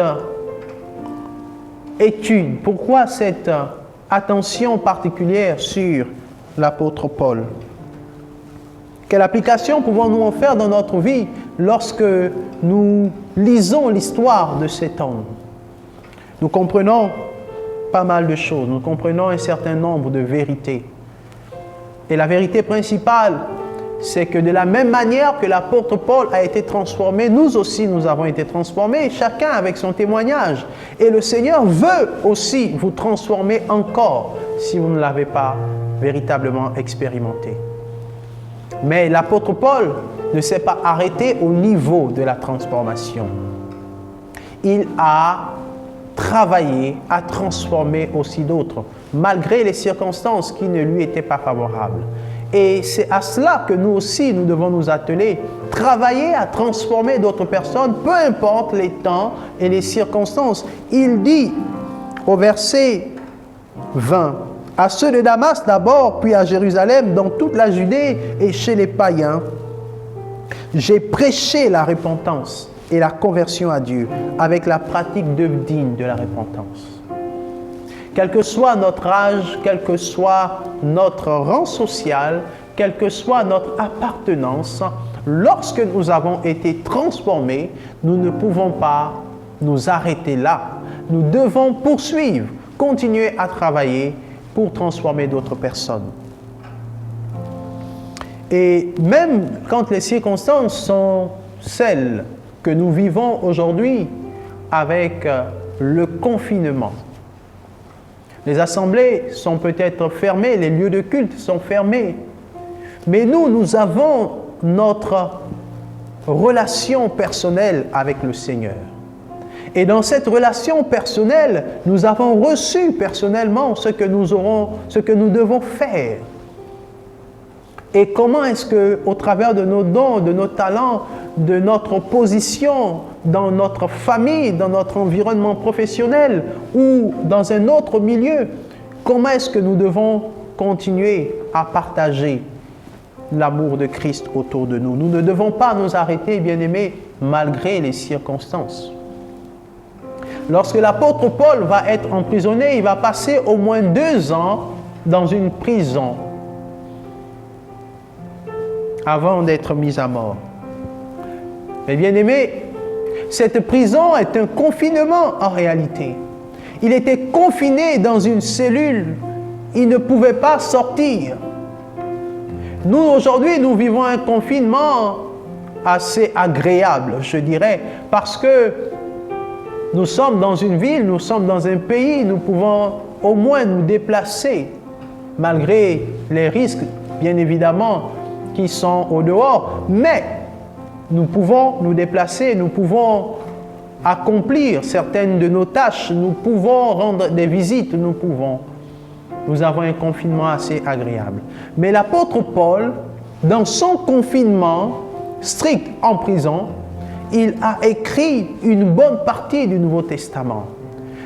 étude, pourquoi cette attention particulière sur l'apôtre Paul? Quelle application pouvons-nous en faire dans notre vie lorsque nous lisons l'histoire de cet homme? Nous comprenons pas mal de choses, nous comprenons un certain nombre de vérités. Et la vérité principale, c'est que de la même manière que l'apôtre Paul a été transformé, nous aussi nous avons été transformés, chacun avec son témoignage. Et le Seigneur veut aussi vous transformer encore si vous ne l'avez pas véritablement expérimenté. Mais l'apôtre Paul ne s'est pas arrêté au niveau de la transformation. Il a travaillé à transformer aussi d'autres, malgré les circonstances qui ne lui étaient pas favorables. Et c'est à cela que nous aussi, nous devons nous atteler, travailler à transformer d'autres personnes, peu importe les temps et les circonstances. Il dit au verset 20, « À ceux de Damas d'abord, puis à Jérusalem, dans toute la Judée et chez les païens, j'ai prêché la repentance et la conversion à Dieu avec la pratique digne de la repentance. » Quel que soit notre âge, quel que soit notre rang social, quelle que soit notre appartenance, lorsque nous avons été transformés, nous ne pouvons pas nous arrêter là. Nous devons poursuivre, continuer à travailler pour transformer d'autres personnes. Et même quand les circonstances sont celles que nous vivons aujourd'hui, avec le confinement. Les assemblées sont peut-être fermées, les lieux de culte sont fermés, mais nous avons notre relation personnelle avec le Seigneur. Et dans cette relation personnelle, nous avons reçu personnellement ce que nous devons faire. Et comment est-ce que, au travers de nos dons, de nos talents, de notre position dans notre famille, dans notre environnement professionnel ou dans un autre milieu, comment est-ce que nous devons continuer à partager l'amour de Christ autour de nous? Nous ne devons pas nous arrêter, bien-aimés, malgré les circonstances. Lorsque l'apôtre Paul va être emprisonné, il va passer au moins 2 ans dans une prison avant d'être mis à mort. Mais bien aimé, cette prison est un confinement en réalité. Il était confiné dans une cellule, il ne pouvait pas sortir. Nous, aujourd'hui, nous vivons un confinement assez agréable, je dirais, parce que nous sommes dans une ville, nous sommes dans un pays, nous pouvons au moins nous déplacer, malgré les risques, bien évidemment, qui sont au dehors, mais nous pouvons nous déplacer, nous pouvons accomplir certaines de nos tâches, nous pouvons rendre des visites, nous avons un confinement assez agréable. Mais l'apôtre Paul, dans son confinement strict en prison, il a écrit une bonne partie du Nouveau Testament.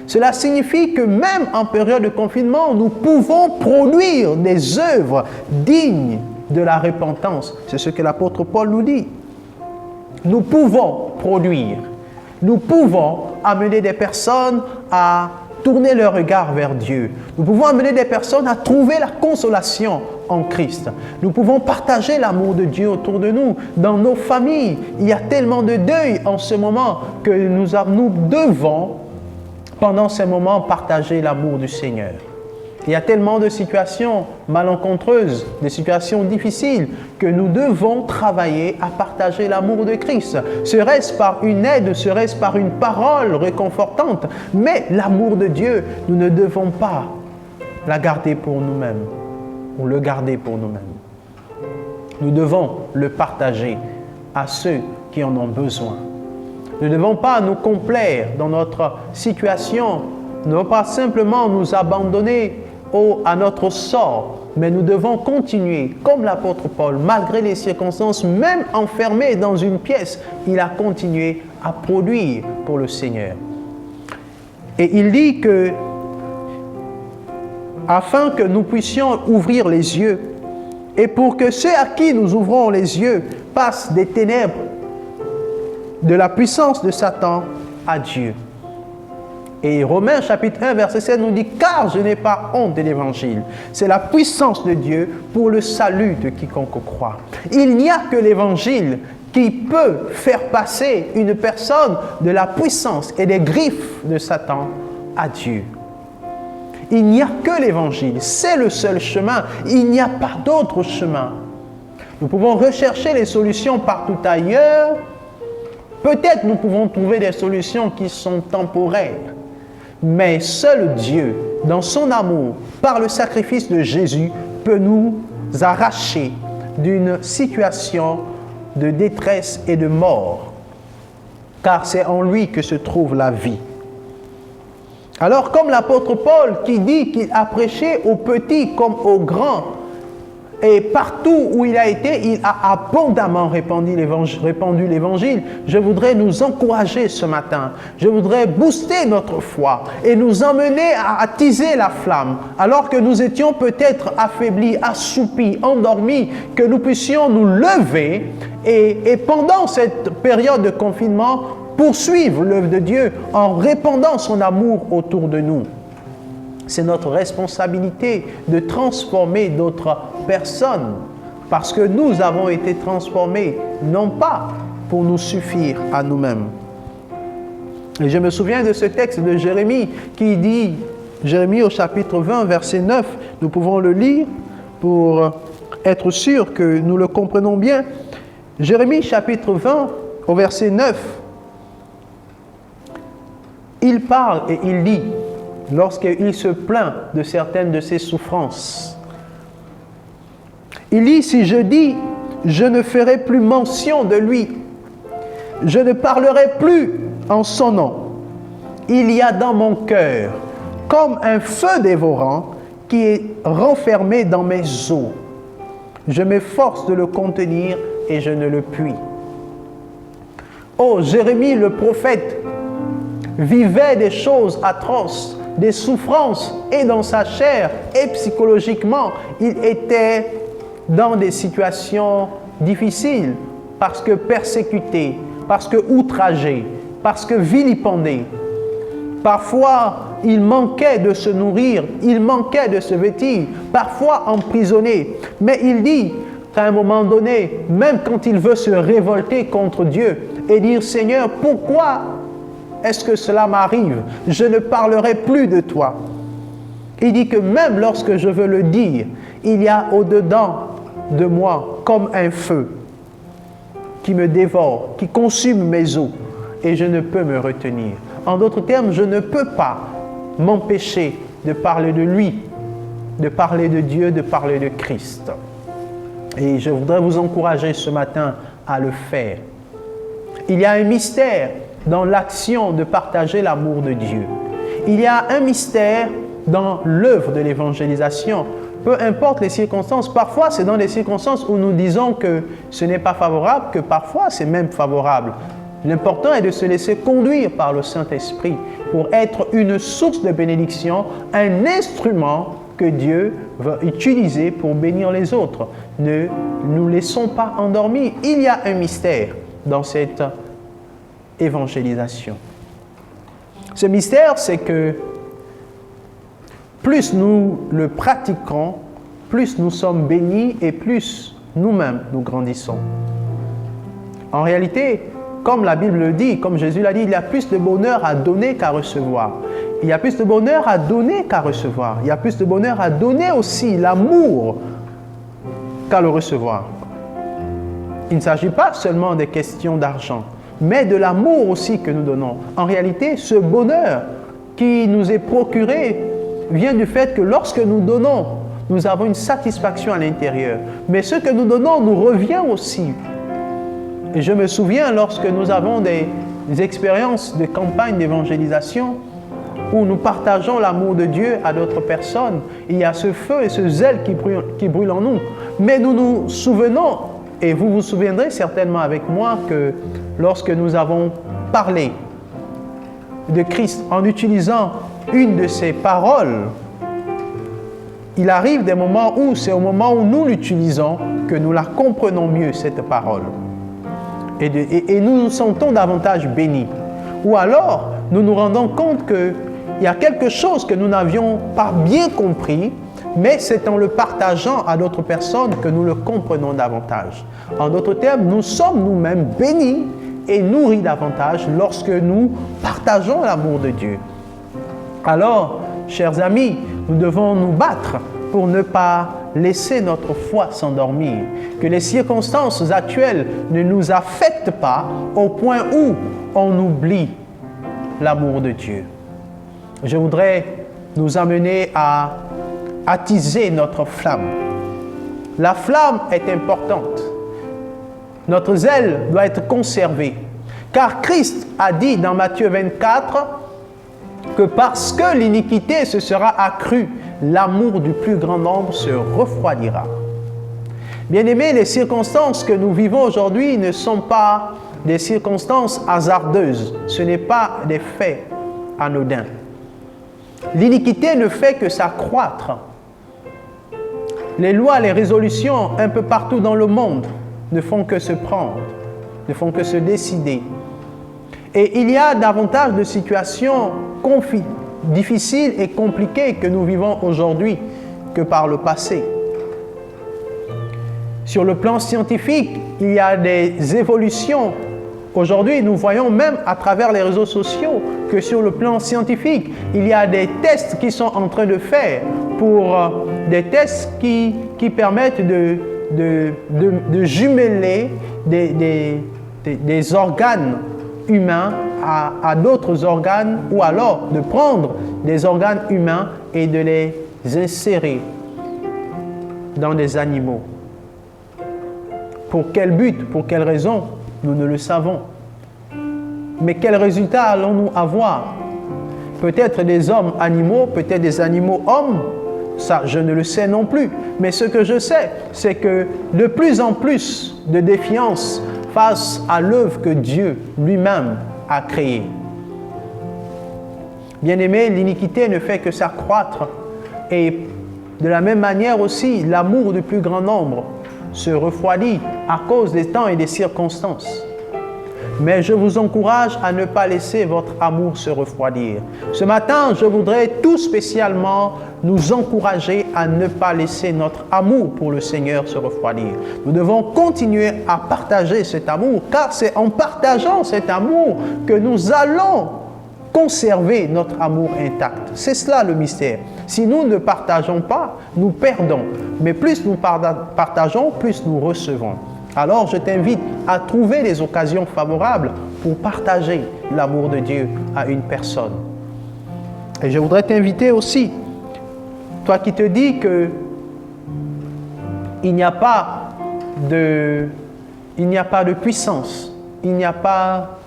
Cela signifie que même en période de confinement, nous pouvons produire des œuvres dignes de la repentance. C'est ce que l'apôtre Paul nous dit. Nous pouvons produire, nous pouvons amener des personnes à tourner leur regard vers Dieu. Nous pouvons amener des personnes à trouver la consolation en Christ. Nous pouvons partager l'amour de Dieu autour de nous, dans nos familles. Il y a tellement de deuil en ce moment que nous devons, pendant ces moments, partager l'amour du Seigneur. Il y a tellement de situations malencontreuses, des situations difficiles, que nous devons travailler à partager l'amour de Christ. Serait-ce par une aide, serait-ce par une parole réconfortante, mais l'amour de Dieu, nous ne devons pas la garder pour nous-mêmes, ou le garder pour nous-mêmes. Nous devons le partager à ceux qui en ont besoin. Nous ne devons pas nous complaire dans notre situation, nous ne devons pas simplement nous abandonner à notre sort, mais nous devons continuer, comme l'apôtre Paul, malgré les circonstances, même enfermé dans une pièce, il a continué à produire pour le Seigneur. Et il dit que, afin que nous puissions ouvrir les yeux, et pour que ceux à qui nous ouvrons les yeux passent des ténèbres de la puissance de Satan à Dieu. Et Romains chapitre 1 verset 7 nous dit « Car je n'ai pas honte de l'évangile. C'est la puissance de Dieu pour le salut de quiconque croit. » Il n'y a que l'évangile qui peut faire passer une personne de la puissance et des griffes de Satan à Dieu. Il n'y a que l'évangile. C'est le seul chemin. Il n'y a pas d'autre chemin. Nous pouvons rechercher les solutions partout ailleurs. Peut-être nous pouvons trouver des solutions qui sont temporaires. Mais seul Dieu, dans son amour, par le sacrifice de Jésus, peut nous arracher d'une situation de détresse et de mort. Car c'est en lui que se trouve la vie. Alors, comme l'apôtre Paul qui dit qu'il a prêché aux petits comme aux grands, et partout où il a été, il a abondamment répandu l'évangile. Je voudrais nous encourager ce matin. Je voudrais booster notre foi et nous emmener à attiser la flamme. Alors que nous étions peut-être affaiblis, assoupis, endormis, que nous puissions nous lever et pendant cette période de confinement, poursuivre l'œuvre de Dieu en répandant son amour autour de nous. C'est notre responsabilité de transformer d'autres personnes parce que nous avons été transformés, non pas pour nous suffire à nous-mêmes. Et je me souviens de ce texte de Jérémie qui dit, Jérémie au chapitre 20, verset 9, nous pouvons le lire pour être sûr que nous le comprenons bien. Jérémie chapitre 20 au verset 9. il parle et il dit, lorsqu'il se plaint de certaines de ses souffrances. Il dit, si je dis, je ne ferai plus mention de lui, je ne parlerai plus en son nom. Il y a dans mon cœur comme un feu dévorant qui est renfermé dans mes os. Je m'efforce de le contenir et je ne le puis. Oh, Jérémie le prophète vivait des choses atroces, des souffrances, et dans sa chair et psychologiquement, il était dans des situations difficiles parce que persécuté, parce que outragé, parce que vilipendé. Parfois, il manquait de se nourrir, il manquait de se vêtir, parfois emprisonné. Mais il dit qu'à un moment donné, même quand il veut se révolter contre Dieu et dire « Seigneur, pourquoi est-ce que cela m'arrive? Je ne parlerai plus de toi. » Il dit que même lorsque je veux le dire, il y a au-dedans de moi comme un feu qui me dévore, qui consume mes os et je ne peux me retenir. En d'autres termes, je ne peux pas m'empêcher de parler de lui, de parler de Dieu, de parler de Christ. Et je voudrais vous encourager ce matin à le faire. Il y a un mystère dans l'action de partager l'amour de Dieu. Il y a un mystère dans l'œuvre de l'évangélisation. Peu importe les circonstances, parfois c'est dans les circonstances où nous disons que ce n'est pas favorable, que parfois c'est même favorable. L'important est de se laisser conduire par le Saint-Esprit pour être une source de bénédiction, un instrument que Dieu va utiliser pour bénir les autres. Ne nous laissons pas endormir. Il y a un mystère dans cette évangélisation. Ce mystère, c'est que plus nous le pratiquons, plus nous sommes bénis et plus nous-mêmes nous grandissons. En réalité, comme la Bible le dit, comme Jésus l'a dit, il y a plus de bonheur à donner qu'à recevoir. Il y a plus de bonheur à donner qu'à recevoir. Il y a plus de bonheur à donner aussi l'amour qu'à le recevoir. Il ne s'agit pas seulement des questions d'argent, mais de l'amour aussi que nous donnons. En réalité, ce bonheur qui nous est procuré vient du fait que lorsque nous donnons, nous avons une satisfaction à l'intérieur. Mais ce que nous donnons nous revient aussi. Et je me souviens lorsque nous avons des expériences de campagne d'évangélisation où nous partageons l'amour de Dieu à d'autres personnes, il y a ce feu et ce zèle qui brûle en nous. Mais nous nous souvenons, et vous vous souviendrez certainement avec moi, que lorsque nous avons parlé de Christ en utilisant une de ses paroles, il arrive des moments où c'est au moment où nous l'utilisons que nous la comprenons mieux, cette parole. Et nous nous sentons davantage bénis. Ou alors, nous nous rendons compte qu'il y a quelque chose que nous n'avions pas bien compris, mais c'est en le partageant à d'autres personnes que nous le comprenons davantage. En d'autres termes, nous sommes nous-mêmes bénis et nourris davantage lorsque nous partageons l'amour de Dieu. Alors, chers amis, nous devons nous battre pour ne pas laisser notre foi s'endormir, que les circonstances actuelles ne nous affectent pas au point où on oublie l'amour de Dieu. Je voudrais nous amener à attiser notre flamme. La flamme est importante. Notre zèle doit être conservé. Car Christ a dit dans Matthieu 24 que parce que l'iniquité se sera accrue, l'amour du plus grand nombre se refroidira. Bien-aimés, les circonstances que nous vivons aujourd'hui ne sont pas des circonstances hasardeuses. Ce n'est pas des faits anodins. L'iniquité ne fait que s'accroître. Les lois, les résolutions un peu partout dans le monde ne font que se prendre, ne font que se décider. Et il y a davantage de situations difficiles et compliquées que nous vivons aujourd'hui que par le passé. Sur le plan scientifique, il y a des évolutions. Aujourd'hui, nous voyons même à travers les réseaux sociaux que sur le plan scientifique, il y a des tests qui sont en train de faire pour des tests qui permettent de jumeler des organes humains à d'autres organes ou alors de prendre des organes humains et de les insérer dans des animaux. Pour quel but, pour quelle raison, nous ne le savons. Mais quel résultat allons-nous avoir? Peut-être des hommes animaux, peut-être des animaux hommes, ça je ne le sais non plus. Mais ce que je sais, c'est que de plus en plus de défiance face à l'œuvre que Dieu lui-même a créée. Bien-aimés, l'iniquité ne fait que s'accroître et de la même manière aussi, l'amour du plus grand nombre se refroidit à cause des temps et des circonstances. Mais je vous encourage à ne pas laisser votre amour se refroidir. Ce matin, je voudrais tout spécialement nous encourager à ne pas laisser notre amour pour le Seigneur se refroidir. Nous devons continuer à partager cet amour, car c'est en partageant cet amour que nous allons conserver notre amour intact. C'est cela le mystère. Si nous ne partageons pas, nous perdons. Mais plus nous partageons, plus nous recevons. Alors je t'invite à trouver des occasions favorables pour partager l'amour de Dieu à une personne. Et je voudrais t'inviter aussi, toi qui te dis que il n'y a pas de puissance, il n'y a pas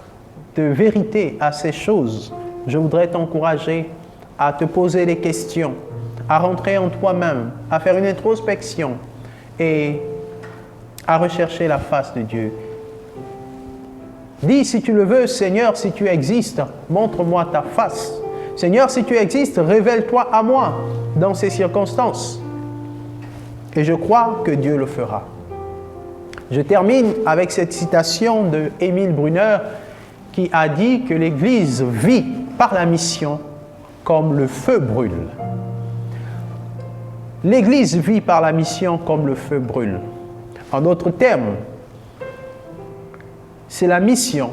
de vérité à ces choses, je voudrais t'encourager à te poser des questions, à rentrer en toi-même, à faire une introspection et à rechercher la face de Dieu. Dis, si tu le veux, Seigneur, si tu existes, montre-moi ta face. Seigneur, si tu existes, révèle-toi à moi dans ces circonstances. Et je crois que Dieu le fera. Je termine avec cette citation de Émile Brunner qui a dit que l'Église vit par la mission comme le feu brûle. L'Église vit par la mission comme le feu brûle. En d'autres termes, c'est la mission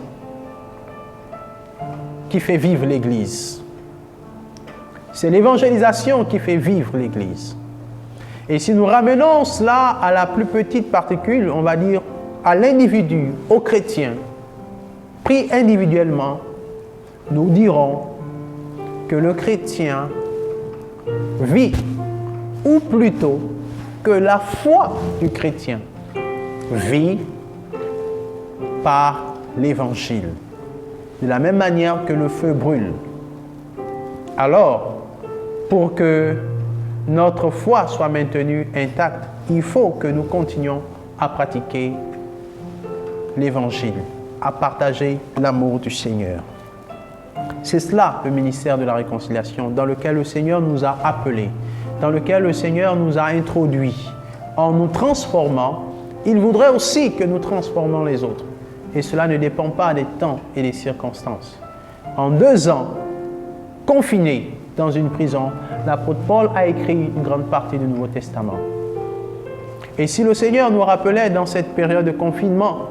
qui fait vivre l'Église. C'est l'évangélisation qui fait vivre l'Église. Et si nous ramenons cela à la plus petite particule, on va dire à l'individu, au chrétien, pris individuellement, nous dirons que le chrétien vit, ou plutôt que la foi du chrétien vit par l'Évangile, de la même manière que le feu brûle. Alors, pour que notre foi soit maintenue intacte, il faut que nous continuions à pratiquer l'Évangile, à partager l'amour du Seigneur. C'est cela le ministère de la réconciliation dans lequel le Seigneur nous a appelés, dans lequel le Seigneur nous a introduits. En nous transformant, il voudrait aussi que nous transformions les autres. Et cela ne dépend pas des temps et des circonstances. En 2 ans, confiné dans une prison, l'apôtre Paul a écrit une grande partie du Nouveau Testament. Et si le Seigneur nous rappelait dans cette période de confinement,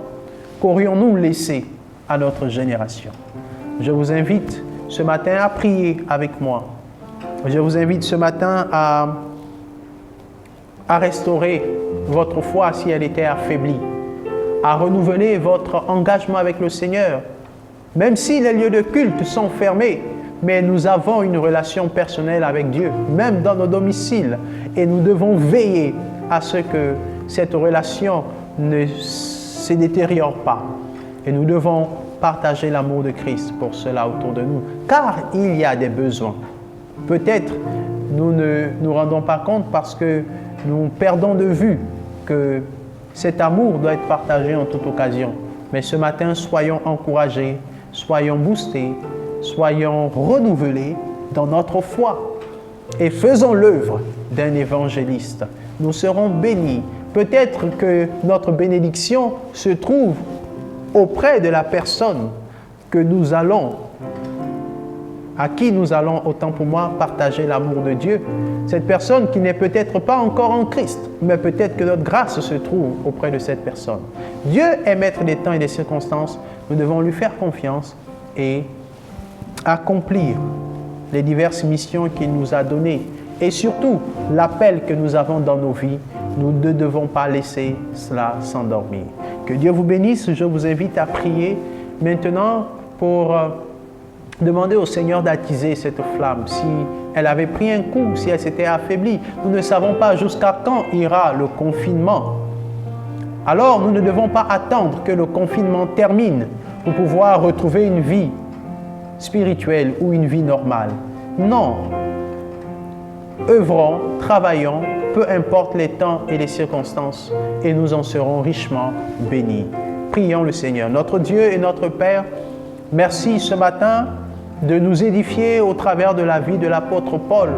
qu'aurions-nous laissé à notre génération? Je vous invite ce matin à prier avec moi. Je vous invite ce matin à restaurer votre foi si elle était affaiblie, à renouveler votre engagement avec le Seigneur. Même si les lieux de culte sont fermés, mais nous avons une relation personnelle avec Dieu, même dans nos domiciles, et nous devons veiller à ce que cette relation ne se détériore pas. Et nous devons partager l'amour de Christ pour cela autour de nous, car il y a des besoins. Peut-être nous ne nous rendons pas compte parce que nous perdons de vue que cet amour doit être partagé en toute occasion. Mais ce matin, soyons encouragés, soyons boostés, soyons renouvelés dans notre foi et faisons l'œuvre d'un évangéliste. Nous serons bénis. Peut-être que notre bénédiction se trouve auprès de la personne à qui nous allons, autant pour moi, partager l'amour de Dieu. Cette personne qui n'est peut-être pas encore en Christ, mais peut-être que notre grâce se trouve auprès de cette personne. Dieu est maître des temps et des circonstances. Nous devons lui faire confiance et accomplir les diverses missions qu'il nous a données. Et surtout, l'appel que nous avons dans nos vies, nous ne devons pas laisser cela s'endormir. Que Dieu vous bénisse. Je vous invite à prier maintenant pour Demandez au Seigneur d'attiser cette flamme. Si elle avait pris un coup, si elle s'était affaiblie, nous ne savons pas jusqu'à quand ira le confinement. Alors, nous ne devons pas attendre que le confinement termine pour pouvoir retrouver une vie spirituelle ou une vie normale. Non. Œuvrons, travaillons, peu importe les temps et les circonstances, et nous en serons richement bénis. Prions le Seigneur. Notre Dieu et notre Père, merci ce matin de nous édifier au travers de la vie de l'apôtre Paul,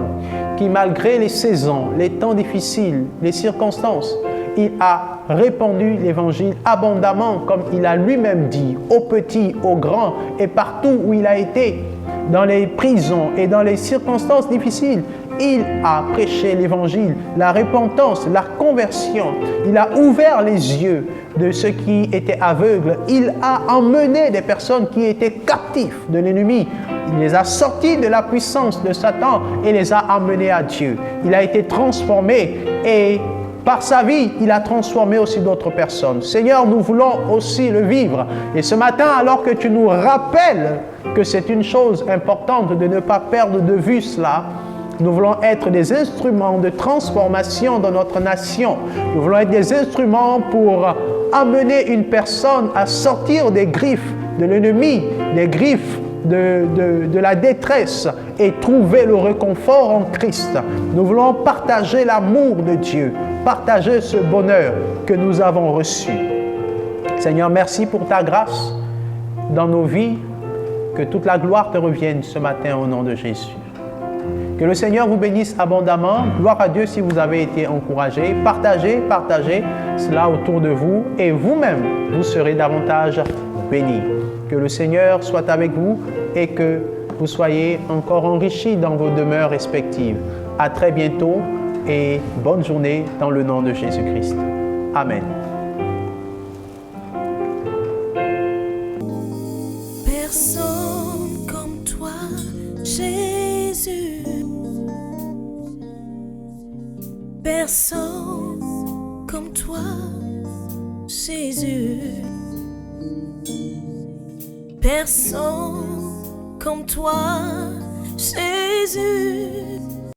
qui malgré les saisons, les temps difficiles, les circonstances, il a répandu l'évangile abondamment, comme il a lui-même dit, aux petits, aux grands, et partout où il a été, dans les prisons et dans les circonstances difficiles. Il a prêché l'évangile, la repentance, la conversion. Il a ouvert les yeux de ceux qui étaient aveugles. Il a emmené des personnes qui étaient captives de l'ennemi. Il les a sortis de la puissance de Satan et les a emmenés à Dieu. Il a été transformé et par sa vie, il a transformé aussi d'autres personnes. Seigneur, nous voulons aussi le vivre. Et ce matin, alors que tu nous rappelles que c'est une chose importante de ne pas perdre de vue cela, nous voulons être des instruments de transformation dans notre nation. Nous voulons être des instruments pour amener une personne à sortir des griffes de l'ennemi, des griffes de la détresse et trouver le réconfort en Christ. Nous voulons partager l'amour de Dieu, partager ce bonheur que nous avons reçu. Seigneur, merci pour ta grâce dans nos vies. Que toute la gloire te revienne ce matin au nom de Jésus. Que le Seigneur vous bénisse abondamment. Gloire à Dieu si vous avez été encouragés. Partagez cela autour de vous et vous-même, vous serez davantage bénis. Que le Seigneur soit avec vous et que vous soyez encore enrichis dans vos demeures respectives. À très bientôt et bonne journée dans le nom de Jésus-Christ. Amen. Personne comme toi, Jésus. Personne comme toi, Jésus. Personne comme toi, Jésus.